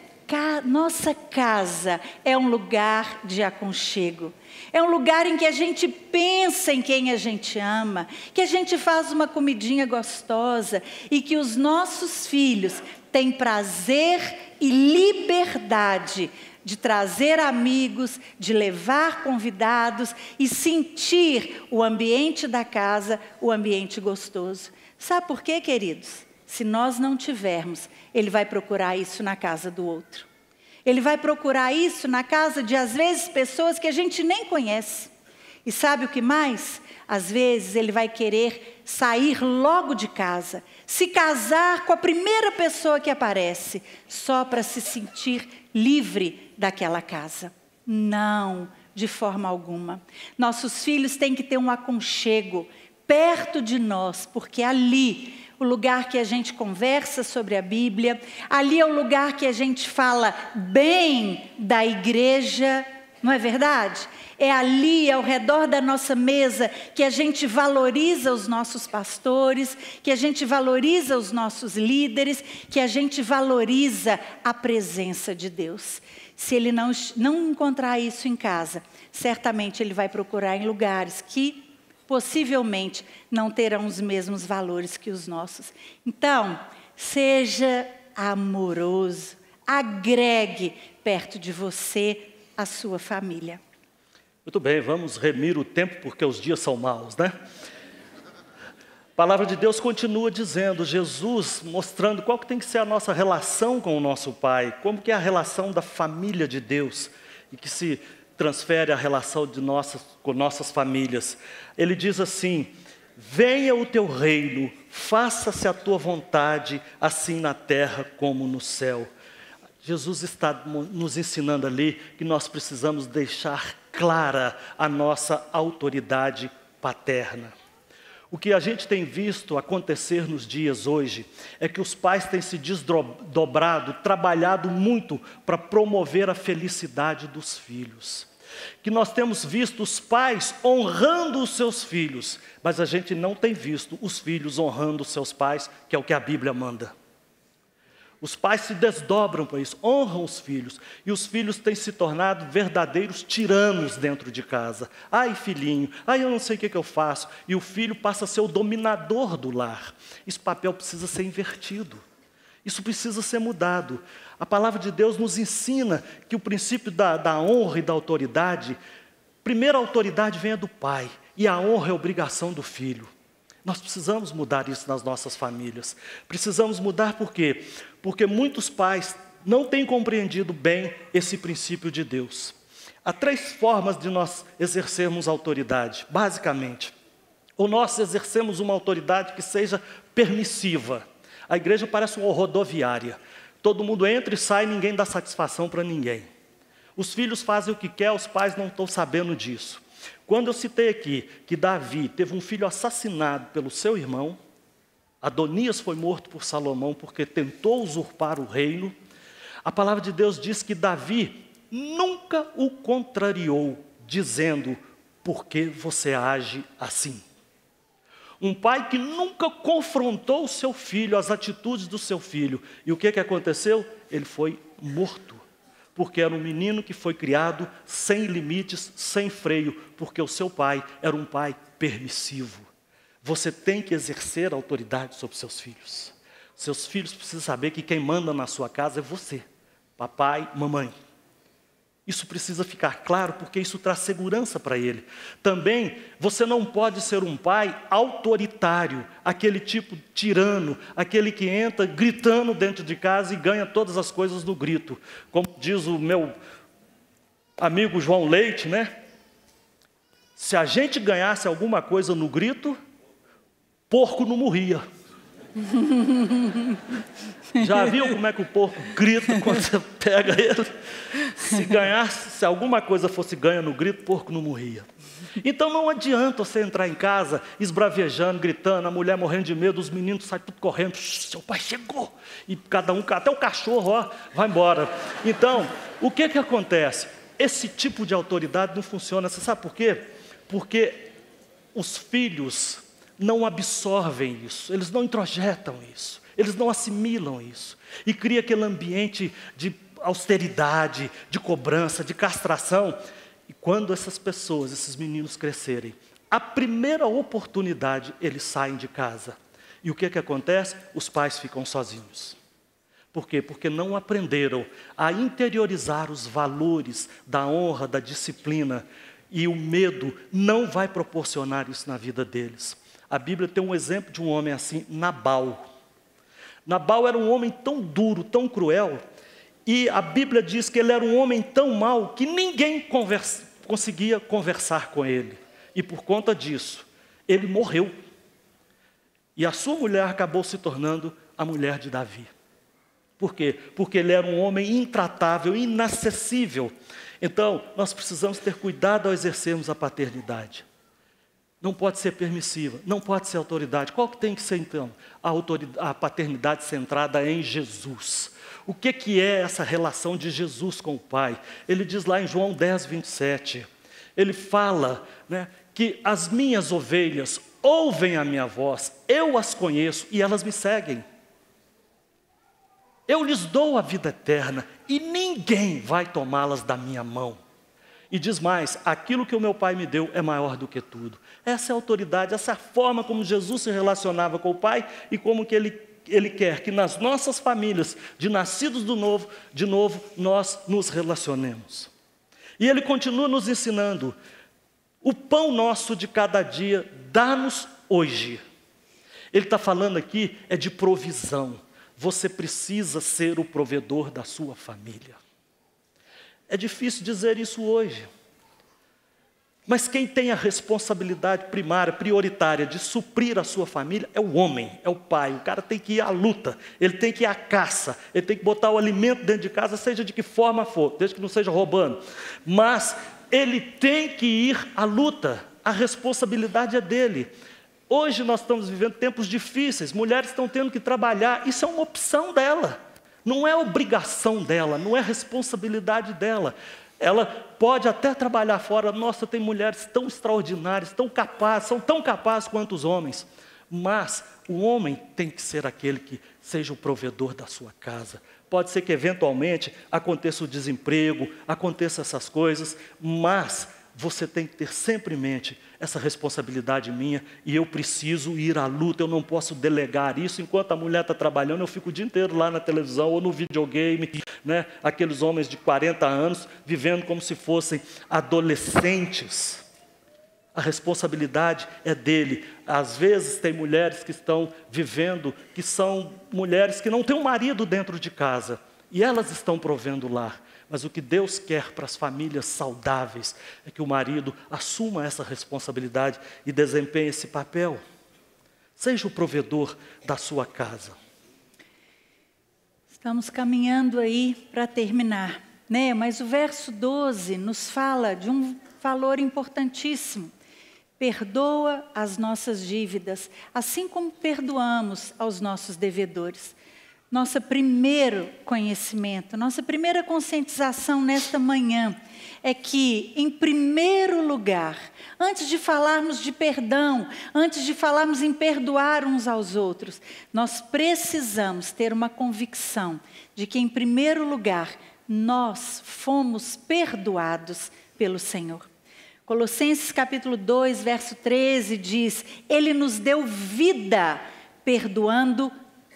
A: Nossa casa é um lugar de aconchego. É um lugar em que a gente pensa em quem a gente ama, que a gente faz uma comidinha gostosa e que os nossos filhos têm prazer e liberdade de trazer amigos, de levar convidados e sentir o ambiente da casa, o ambiente gostoso. Sabe por quê, queridos? Se nós não tivermos, ele vai procurar isso na casa do outro. Ele vai procurar isso na casa de, às vezes, pessoas que a gente nem conhece. E sabe o que mais? Às vezes ele vai querer sair logo de casa, se casar com a primeira pessoa que aparece, só para se sentir livre daquela casa. Não, de forma alguma. Nossos filhos têm que ter um aconchego perto de nós, porque ali, o lugar que a gente conversa sobre a Bíblia, ali é o lugar que a gente fala bem da igreja, não é verdade? É ali, ao redor da nossa mesa, que a gente valoriza os nossos pastores, que a gente valoriza os nossos líderes, que a gente valoriza a presença de Deus. Se ele não encontrar isso em casa, certamente ele vai procurar em lugares que possivelmente não terão os mesmos valores que os nossos. Então, seja amoroso, agregue perto de você a sua família.
B: Muito bem, vamos remir o tempo porque os dias são maus, né? A palavra de Deus continua dizendo, Jesus mostrando qual que tem que ser a nossa relação com o nosso Pai, como que é a relação da família de Deus e que se transfere a relação com nossas famílias. Ele diz assim: venha o teu reino, faça-se a tua vontade, assim na terra como no céu. Jesus está nos ensinando ali que nós precisamos deixar clara a nossa autoridade paterna. o que a gente tem visto acontecer nos dias hoje é que os pais têm se desdobrado, trabalhado muito para promover a felicidade dos filhos. Que nós temos visto os pais honrando os seus filhos, mas a gente não tem visto os filhos honrando os seus pais, que é o que a Bíblia manda. Os pais se desdobram para isso, honram os filhos, e os filhos têm se tornado verdadeiros tiranos dentro de casa. Ai, filhinho, ai, eu não sei o que eu faço. E o filho passa a ser o dominador do lar. Esse papel precisa ser invertido. Isso precisa ser mudado. A palavra de Deus nos ensina que o princípio da honra e da autoridade, primeiro a autoridade vem do pai, e a honra é obrigação do filho. Nós precisamos mudar isso nas nossas famílias. Precisamos mudar por quê? Porque muitos pais não têm compreendido bem esse princípio de Deus. Há 3 formas de nós exercermos autoridade, basicamente. Ou nós exercemos uma autoridade que seja permissiva. A igreja parece uma rodoviária. Todo mundo entra e sai, ninguém dá satisfação para ninguém. Os filhos fazem o que quer, os pais não estão sabendo disso. Quando eu citei aqui que Davi teve um filho assassinado pelo seu irmão, Adonias foi morto por Salomão porque tentou usurpar o reino, a palavra de Deus diz que Davi nunca o contrariou, dizendo: por que você age assim? Um pai que nunca confrontou o seu filho, as atitudes do seu filho. E o que aconteceu? Ele foi morto. Porque era um menino que foi criado sem limites, sem freio, porque o seu pai era um pai permissivo. Você tem que exercer a autoridade sobre seus filhos. Seus filhos precisam saber que quem manda na sua casa é você, papai, mamãe. Isso precisa ficar claro, porque isso traz segurança para ele. Também, você não pode ser um pai autoritário, aquele tipo tirano, aquele que entra gritando dentro de casa e ganha todas as coisas no grito. Como diz o meu amigo João Leite, né? Se a gente ganhasse alguma coisa no grito, porco não morria. Já viu como é que o porco grita quando você pega ele? Se alguma coisa fosse ganha no grito, o porco não morria. Então não adianta você entrar em casa esbravejando, gritando, a mulher morrendo de medo, os meninos saem tudo correndo, seu pai chegou, e cada um, até o cachorro, ó, vai embora. Então, o que acontece? Esse tipo de autoridade não funciona, você sabe por quê? Porque os filhos não absorvem isso, eles não introjetam isso, eles não assimilam isso, e cria aquele ambiente de austeridade, de cobrança, de castração. E quando essas pessoas, esses meninos crescerem, a primeira oportunidade eles saem de casa. E o que acontece? Os pais ficam sozinhos. Por quê? Porque não aprenderam a interiorizar os valores da honra, da disciplina, e o medo não vai proporcionar isso na vida deles. A Bíblia tem um exemplo de um homem assim, Nabal. Nabal era um homem tão duro, tão cruel, e a Bíblia diz que ele era um homem tão mau que ninguém conseguia conversar com ele. E por conta disso, ele morreu. E a sua mulher acabou se tornando a mulher de Davi. Por quê? Porque ele era um homem intratável, inacessível. Então, nós precisamos ter cuidado ao exercermos a paternidade. Não pode ser permissiva, não pode ser autoridade. Qual que tem que ser, então? A paternidade centrada em Jesus. O que é essa relação de Jesus com o Pai? Ele diz lá em João 10, 27, ele fala, né, que as minhas ovelhas ouvem a minha voz, eu as conheço e elas me seguem. Eu lhes dou a vida eterna e ninguém vai tomá-las da minha mão. E diz mais, aquilo que o meu Pai me deu é maior do que tudo. Essa é a autoridade, essa é a forma como Jesus se relacionava com o Pai e como que Ele quer que nas nossas famílias, de nascidos de novo, nós nos relacionemos. E Ele continua nos ensinando, o pão nosso de cada dia, dá-nos hoje. Ele está falando aqui é de provisão. Você precisa ser o provedor da sua família. É difícil dizer isso hoje. Mas quem tem a responsabilidade primária, prioritária de suprir a sua família é o homem, é o pai. O cara tem que ir à luta, ele tem que ir à caça, ele tem que botar o alimento dentro de casa, seja de que forma for, desde que não seja roubando. Mas ele tem que ir à luta, a responsabilidade é dele. Hoje nós estamos vivendo tempos difíceis, mulheres estão tendo que trabalhar, isso é uma opção dela, não é obrigação dela, não é responsabilidade dela. Ela pode até trabalhar fora. Nossa, tem mulheres tão extraordinárias, tão capazes, são tão capazes quanto os homens. Mas o homem tem que ser aquele que seja o provedor da sua casa. Pode ser que eventualmente aconteça o desemprego, aconteça essas coisas, mas você tem que ter sempre em mente essa responsabilidade minha e eu preciso ir à luta, eu não posso delegar isso. Enquanto a mulher está trabalhando, eu fico o dia inteiro lá na televisão ou no videogame, né? Aqueles homens de 40 anos vivendo como se fossem adolescentes. A responsabilidade é dele. Às vezes tem mulheres que estão vivendo, que são mulheres que não têm um marido dentro de casa, e elas estão provendo o lar. Mas o que Deus quer para as famílias saudáveis é que o marido assuma essa responsabilidade e desempenhe esse papel. Seja o provedor da sua casa.
A: Estamos caminhando aí para terminar, né? Mas o verso 12 nos fala de um valor importantíssimo. Perdoa as nossas dívidas, assim como perdoamos aos nossos devedores. Nosso primeiro conhecimento, nossa primeira conscientização nesta manhã é que, em primeiro lugar, antes de falarmos de perdão, antes de falarmos em perdoar uns aos outros, nós precisamos ter uma convicção de que, em primeiro lugar, nós fomos perdoados pelo Senhor. Colossenses capítulo 2, verso 13 diz: Ele nos deu vida, perdoando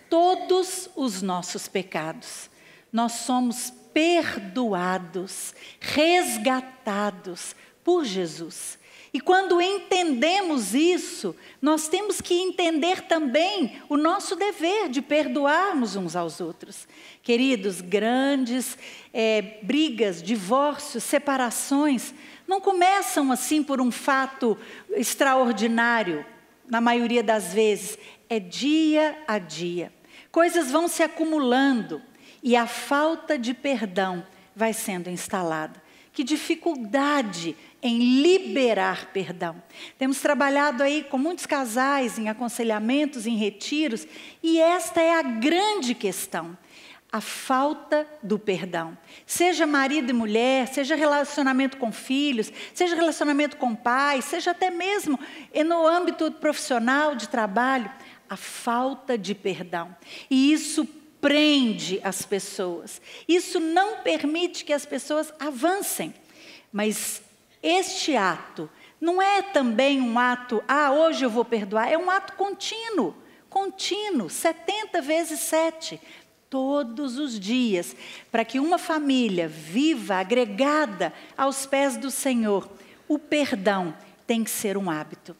A: todos os nossos pecados. Nós somos perdoados, resgatados por Jesus. E quando entendemos isso, nós temos que entender também o nosso dever de perdoarmos uns aos outros. Queridos, grandes brigas, divórcios, separações, não começam assim por um fato extraordinário, na maioria das vezes, é dia a dia. Coisas vão se acumulando e a falta de perdão vai sendo instalada. Que dificuldade em liberar perdão. Temos trabalhado aí com muitos casais em aconselhamentos, em retiros, e esta é a grande questão. A falta do perdão. Seja marido e mulher, seja relacionamento com filhos, seja relacionamento com pais, seja até mesmo no âmbito profissional de trabalho, a falta de perdão. E isso prende as pessoas. Isso não permite que as pessoas avancem. Mas este ato não é também um ato, hoje eu vou perdoar, é um ato contínuo, 70 vezes 7, todos os dias, para que uma família viva, agregada aos pés do Senhor. O perdão tem que ser um hábito.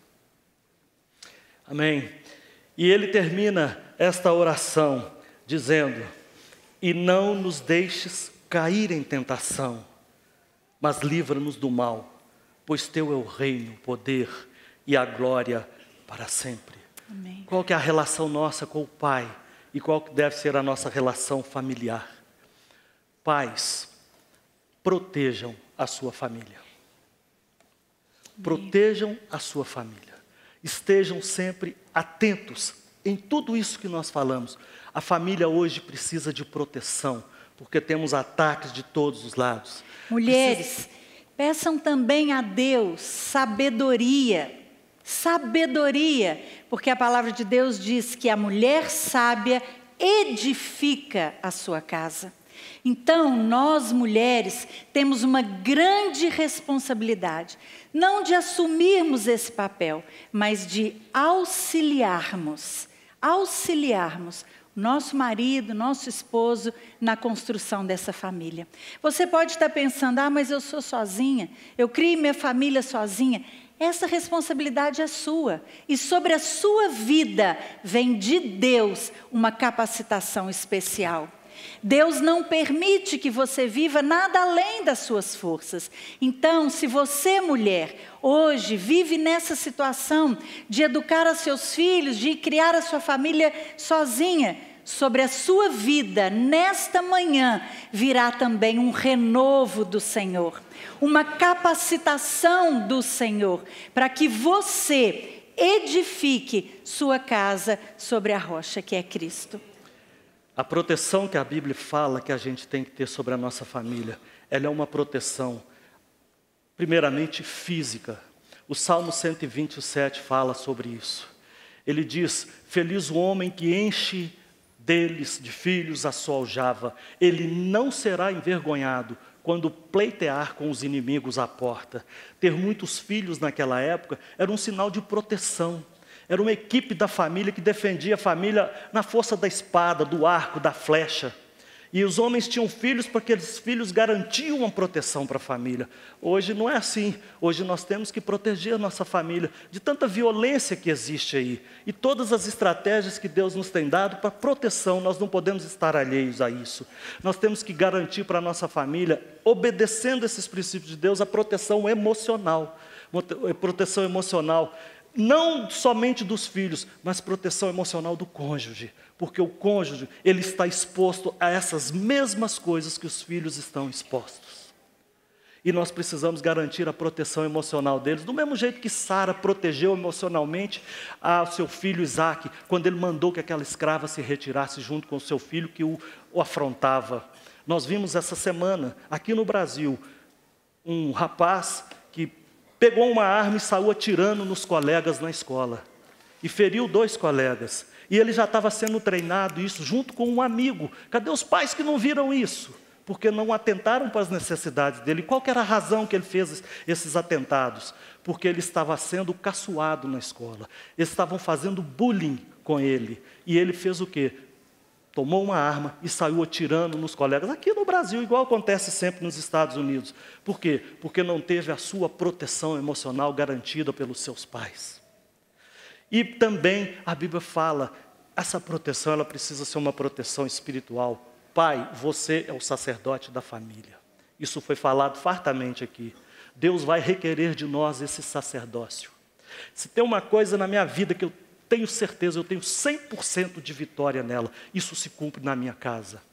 B: Amém. E ele termina esta oração dizendo: e não nos deixes cair em tentação, mas livra-nos do mal, pois teu é o reino, o poder e a glória para sempre.
A: Amém.
B: Qual que é a relação nossa com o Pai? E qual que deve ser a nossa relação familiar? Pais, protejam a sua família. Amém. Protejam a sua família. Estejam sempre atentos em tudo isso que nós falamos. A família hoje precisa de proteção, porque temos ataques de todos os lados.
A: Mulheres, peçam também a Deus sabedoria, porque a palavra de Deus diz que a mulher sábia edifica a sua casa. Então, nós mulheres temos uma grande responsabilidade, não de assumirmos esse papel, mas de auxiliarmos nosso marido, nosso esposo, na construção dessa família. Você pode estar pensando, mas eu sou sozinha, eu crio minha família sozinha. Essa responsabilidade é sua. E sobre a sua vida vem de Deus uma capacitação especial. Deus não permite que você viva nada além das suas forças. Então, se você, mulher, hoje vive nessa situação de educar os seus filhos, de criar a sua família sozinha, sobre a sua vida, nesta manhã, virá também um renovo do Senhor, uma capacitação do Senhor, para que você edifique sua casa sobre a rocha que é Cristo.
B: A proteção que a Bíblia fala que a gente tem que ter sobre a nossa família, ela é uma proteção, primeiramente física. O Salmo 127 fala sobre isso. Ele diz: feliz o homem que enche deles, de filhos, a sua aljava. Ele não será envergonhado quando pleitear com os inimigos à porta. Ter muitos filhos naquela época era um sinal de proteção. Era uma equipe da família que defendia a família na força da espada, do arco, da flecha. E os homens tinham filhos porque aqueles filhos garantiam uma proteção para a família. Hoje não é assim. Hoje nós temos que proteger a nossa família de tanta violência que existe aí. E todas as estratégias que Deus nos tem dado para proteção, nós não podemos estar alheios a isso. Nós temos que garantir para a nossa família, obedecendo esses princípios de Deus, a proteção emocional. Proteção emocional. Não somente dos filhos, mas proteção emocional do cônjuge. Porque o cônjuge, ele está exposto a essas mesmas coisas que os filhos estão expostos. E nós precisamos garantir a proteção emocional deles, do mesmo jeito que Sara protegeu emocionalmente ao seu filho Isaque, quando ele mandou que aquela escrava se retirasse junto com o seu filho que o afrontava. Nós vimos essa semana, aqui no Brasil, um rapaz que pegou uma arma e saiu atirando nos colegas na escola. E feriu 2 colegas. E ele já estava sendo treinado, isso junto com um amigo. Cadê os pais que não viram isso? Porque não atentaram para as necessidades dele. Qual que era a razão que ele fez esses atentados? Porque ele estava sendo caçoado na escola. Eles estavam fazendo bullying com ele. E ele fez o quê? Tomou uma arma e saiu atirando nos colegas. Aqui no Brasil, igual acontece sempre nos Estados Unidos. Por quê? Porque não teve a sua proteção emocional garantida pelos seus pais. E também a Bíblia fala, essa proteção ela precisa ser uma proteção espiritual. Pai, você é o sacerdote da família. Isso foi falado fartamente aqui. Deus vai requerer de nós esse sacerdócio. Se tem uma coisa na minha vida que eu tenho certeza, eu tenho 100% de vitória nela, isso se cumpre na minha casa.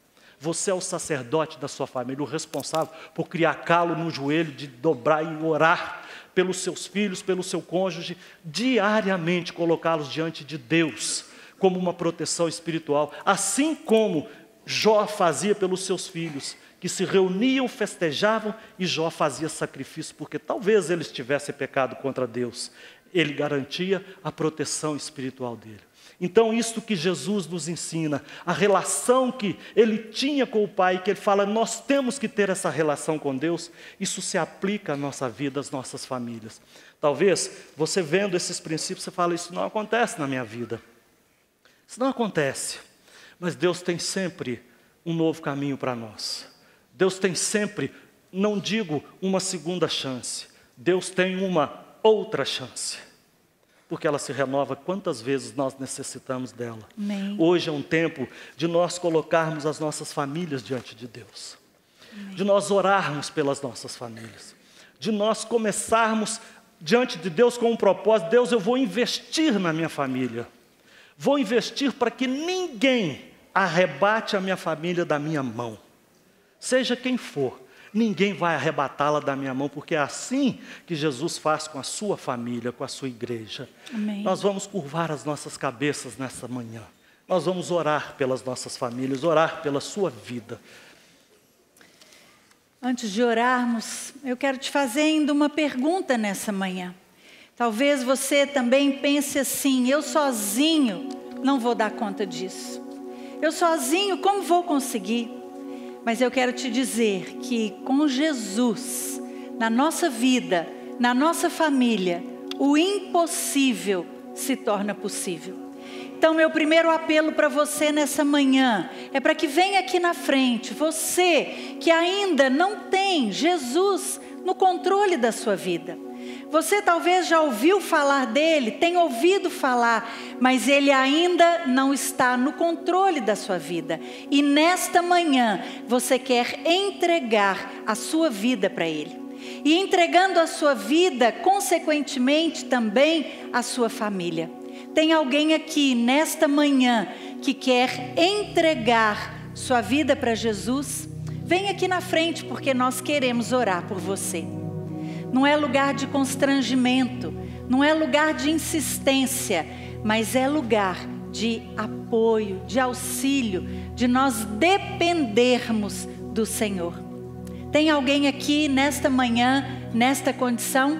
B: Você é o sacerdote da sua família, o responsável por criar calo no joelho, de dobrar e orar pelos seus filhos, pelo seu cônjuge, diariamente colocá-los diante de Deus, como uma proteção espiritual, assim como Jó fazia pelos seus filhos, que se reuniam, festejavam, e Jó fazia sacrifício, porque talvez eles tivessem pecado contra Deus. Ele garantia a proteção espiritual dele. Então, isto que Jesus nos ensina, a relação que ele tinha com o Pai, que ele fala, nós temos que ter essa relação com Deus, isso se aplica à nossa vida, às nossas famílias. Talvez, você vendo esses princípios, você fala, isso não acontece na minha vida. Isso não acontece. Mas Deus tem sempre um novo caminho para nós. Deus tem sempre, não digo uma segunda chance, Deus tem uma outra chance. Porque ela se renova quantas vezes nós necessitamos dela.
A: Amém.
B: Hoje é um tempo de nós colocarmos as nossas famílias diante de Deus. Amém. De nós orarmos pelas nossas famílias. De nós começarmos diante de Deus com um propósito. Deus, eu vou investir na minha família. Vou investir para que ninguém arrebate a minha família da minha mão. Seja quem for. Ninguém vai arrebatá-la da minha mão, porque é assim que Jesus faz com a sua família, com a sua igreja.
A: Amém.
B: Nós vamos curvar as nossas cabeças nessa manhã. Nós vamos orar pelas nossas famílias, orar pela sua vida.
A: Antes de orarmos, eu quero te fazer ainda uma pergunta nessa manhã. Talvez você também pense assim, eu sozinho não vou dar conta disso. Eu sozinho, como vou conseguir? Mas eu quero te dizer que com Jesus, na nossa vida, na nossa família, o impossível se torna possível. Então, meu primeiro apelo para você nessa manhã é para que venha aqui na frente, você que ainda não tem Jesus no controle da sua vida. Você talvez já ouviu falar dele, tem ouvido falar, mas ele ainda não está no controle da sua vida. E nesta manhã, você quer entregar a sua vida para ele. E entregando a sua vida, consequentemente também a sua família. Tem alguém aqui nesta manhã que quer entregar sua vida para Jesus? Vem aqui na frente, porque nós queremos orar por você. Não é lugar de constrangimento, não é lugar de insistência, mas é lugar de apoio, de auxílio, de nós dependermos do Senhor. Tem alguém aqui nesta manhã, nesta condição?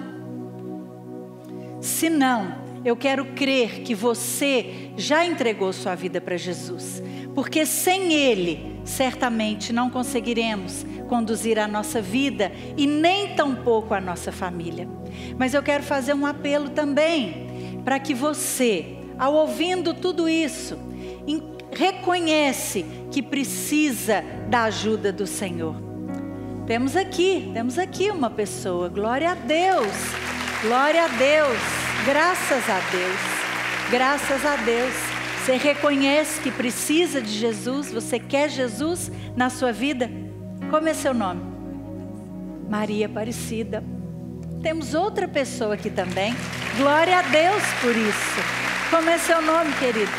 A: Se não, eu quero crer que você já entregou sua vida para Jesus, porque sem Ele, certamente não conseguiremos conduzir a nossa vida e nem tampouco a nossa família. Mas eu quero fazer um apelo também, para que você, ao ouvindo tudo isso, reconhece que precisa da ajuda do Senhor. Temos aqui uma pessoa, glória a Deus, graças a Deus, graças a Deus. Você reconhece que precisa de Jesus, você quer Jesus na sua vida? Como é seu nome? Maria Aparecida. Temos outra pessoa aqui também, glória a Deus por isso. Como é seu nome, querido?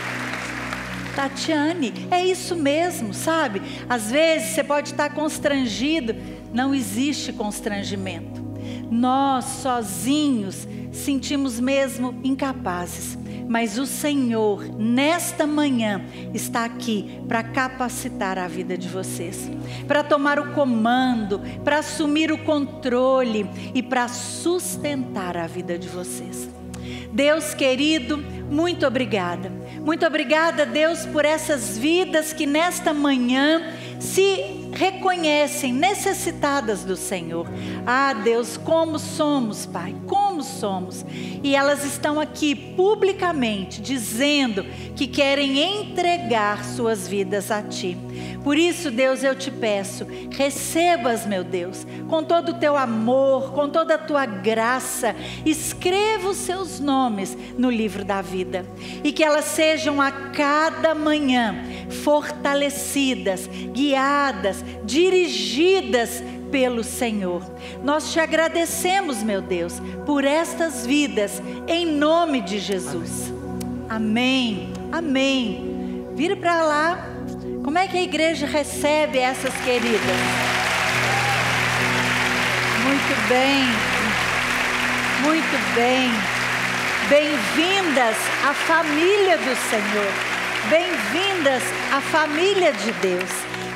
A: Tatiane. É isso mesmo, sabe? Às vezes você pode estar constrangido. Não existe constrangimento. Nós sozinhos sentimos mesmo incapazes. Mas o Senhor, nesta manhã, está aqui para capacitar a vida de vocês, para tomar o comando, para assumir o controle e para sustentar a vida de vocês. Deus querido, muito obrigada. Muito obrigada, Deus, por essas vidas que nesta manhã se reconhecem necessitadas do Senhor. Ah, Deus, como somos, Pai, como somos. E elas estão aqui publicamente dizendo que querem entregar suas vidas a Ti. Por isso, Deus, eu te peço, recebas, meu Deus, com todo o Teu amor, com toda a Tua graça, escreva os seus nomes no livro da vida. E que elas sejam a cada manhã fortalecidas, guiadas, dirigidas pelo Senhor. Nós te agradecemos, meu Deus, por estas vidas, em nome de Jesus. Amém, amém. Vira para lá. Como é que a igreja recebe essas queridas? Muito bem, muito bem. Bem-vindas à família do Senhor. Bem-vindas à família de Deus.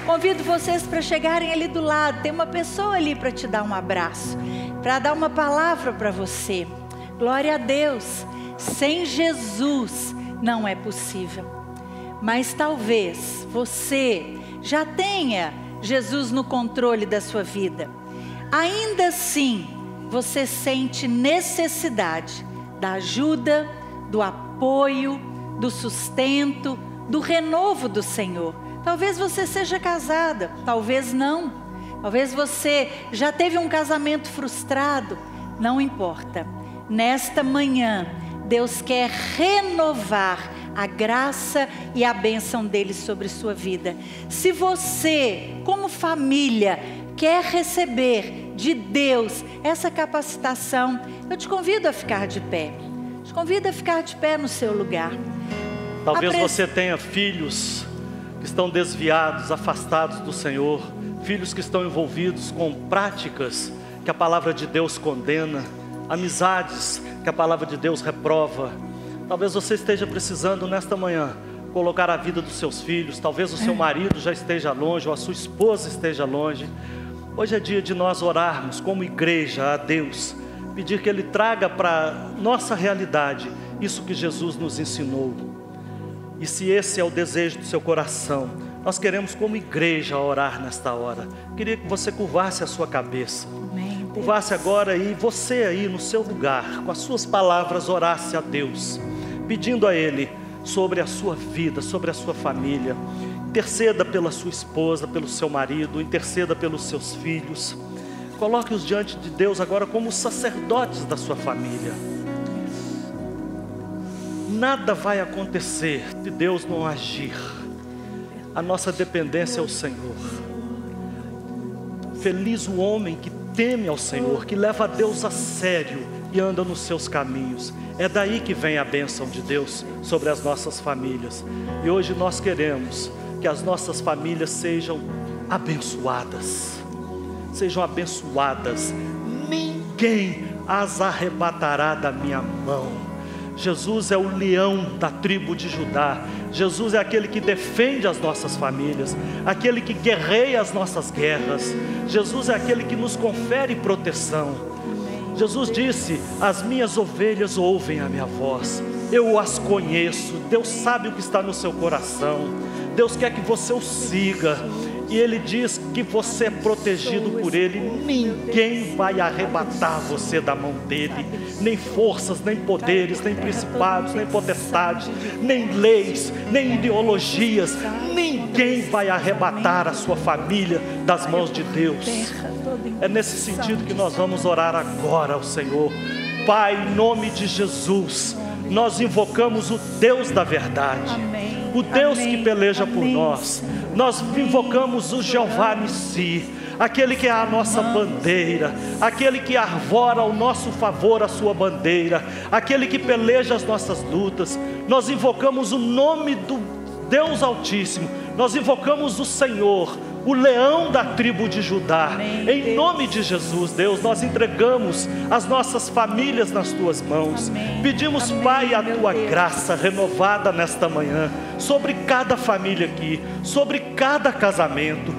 A: Convido vocês para chegarem ali do lado. Tem uma pessoa ali para te dar um abraço, para dar uma palavra para você. Glória a Deus. Sem Jesus não é possível. Mas talvez você já tenha Jesus no controle da sua vida. Ainda assim, você sente necessidade da ajuda, do apoio, do sustento, do renovo do Senhor. Talvez você seja casada, talvez não. Talvez você já teve um casamento frustrado. Não importa. Nesta manhã, Deus quer renovar a graça e a bênção dele sobre sua vida. Se você, como família, quer receber de Deus essa capacitação, eu te convido a ficar de pé. Te convido a ficar de pé no seu lugar.
B: Talvez você tenha filhos que estão desviados, afastados do Senhor, filhos que estão envolvidos com práticas que a palavra de Deus condena, amizades que a palavra de Deus reprova. Talvez você esteja precisando nesta manhã colocar a vida dos seus filhos. Talvez o seu marido já esteja longe, ou a sua esposa esteja longe. Hoje é dia de nós orarmos como igreja a Deus, pedir que Ele traga para nossa realidade isso que Jesus nos ensinou. E se esse é o desejo do seu coração, nós queremos como igreja orar nesta hora. Queria que você curvasse a sua cabeça. Curvasse agora e você aí no seu lugar, com as suas palavras, orasse a Deus, pedindo a Ele sobre a sua vida, sobre a sua família. Interceda pela sua esposa, pelo seu marido, interceda pelos seus filhos. Coloque-os diante de Deus agora como sacerdotes da sua família. Nada vai acontecer se Deus não agir. A nossa dependência é o Senhor. Feliz o homem que teme ao Senhor, que leva a Deus a sério e anda nos seus caminhos. É daí que vem a bênção de Deus sobre as nossas famílias. E hoje nós queremos que as nossas famílias sejam abençoadas. Sejam abençoadas. Ninguém as arrebatará da minha mão. Jesus é o leão da tribo de Judá. Jesus é aquele que defende as nossas famílias, aquele que guerreia as nossas guerras. Jesus é aquele que nos confere proteção. Jesus disse: as minhas ovelhas ouvem a minha voz, eu as conheço. Deus sabe o que está no seu coração. Deus quer que você o siga. E Ele diz que você é protegido por Ele. Ninguém vai arrebatar você da mão dEle. Nem forças, nem poderes, nem principados, nem potestades, nem leis, nem ideologias. Ninguém vai arrebatar a sua família das mãos de Deus. É nesse sentido que nós vamos orar agora ao Senhor. Pai, em nome de Jesus, nós invocamos o Deus da verdade, o Deus que peleja por nós. Nós invocamos o Jeová Nissi, aquele que é a nossa bandeira, aquele que arvora ao nosso favor a sua bandeira, aquele que peleja as nossas lutas. Nós invocamos o nome do Deus Altíssimo, nós invocamos o Senhor, o leão da tribo de Judá. Em nome de Jesus, Deus, nós entregamos as nossas famílias nas tuas mãos. Pedimos, Pai, a tua graça renovada nesta manhã, sobre cada família aqui, sobre cada casamento.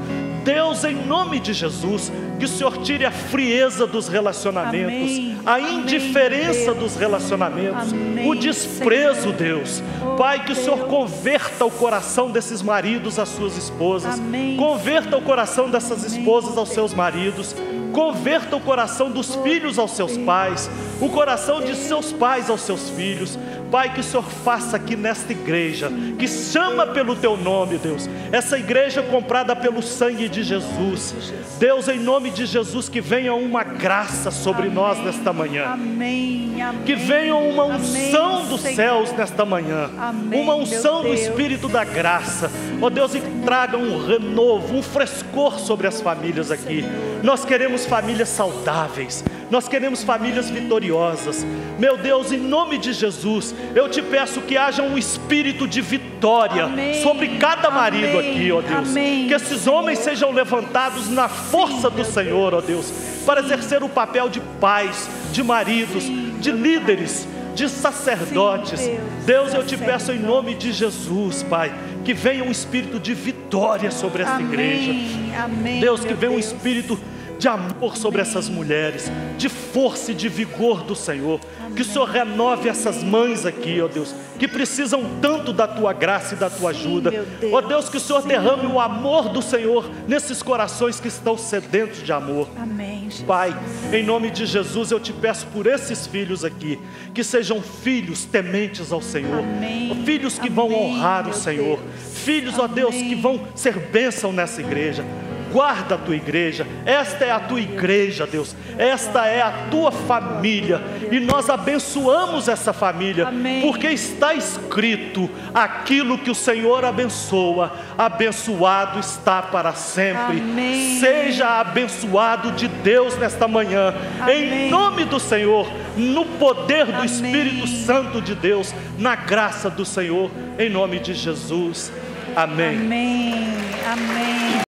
B: Deus, em nome de Jesus, que o Senhor tire a frieza dos relacionamentos, a indiferença dos relacionamentos, o desprezo, Deus. Pai, que o Senhor converta o coração desses maridos às suas esposas, converta o coração dessas esposas aos seus maridos, converta o coração dos filhos aos seus pais, o coração de seus pais aos seus filhos. Pai, que o Senhor faça aqui nesta igreja, que chama pelo teu nome, Deus, essa igreja comprada pelo sangue de Jesus. Deus, em nome de Jesus, que venha uma graça sobre nós nesta manhã. Que venha uma unção dos céus nesta manhã, uma unção do Espírito da graça. Ó Deus, e traga um renovo, um frescor sobre as famílias aqui. Nós queremos famílias saudáveis, nós queremos famílias vitoriosas. Meu Deus, em nome de Jesus, eu te peço que haja um espírito de vitória sobre cada marido aqui, ó Deus. Que esses homens sejam levantados na força do Senhor, ó Deus, para exercer o papel de pais, de maridos, de líderes, de sacerdotes. Deus, eu te peço em nome de Jesus, Pai, que venha um espírito de vitória sobre esta igreja. Deus, que venha um espírito de amor sobre essas mulheres, de força e de vigor do Senhor. Que o Senhor renove essas mães aqui, ó Deus, que precisam tanto da tua graça e da tua ajuda. Ó Deus, que o Senhor derrame o amor do Senhor nesses corações que estão sedentos de amor. Pai, em nome de Jesus, eu te peço por esses filhos aqui, que sejam filhos tementes ao Senhor, filhos que vão honrar o Senhor, filhos, ó Deus, que vão ser bênção nessa igreja. Guarda a tua igreja, esta é a tua igreja, Deus, esta é a tua família, e nós abençoamos essa família, porque está escrito: aquilo que o Senhor abençoa, abençoado está para sempre. Seja abençoado de Deus nesta manhã, em nome do Senhor, no poder do Espírito Santo de Deus, na graça do Senhor, em nome de Jesus. Amém.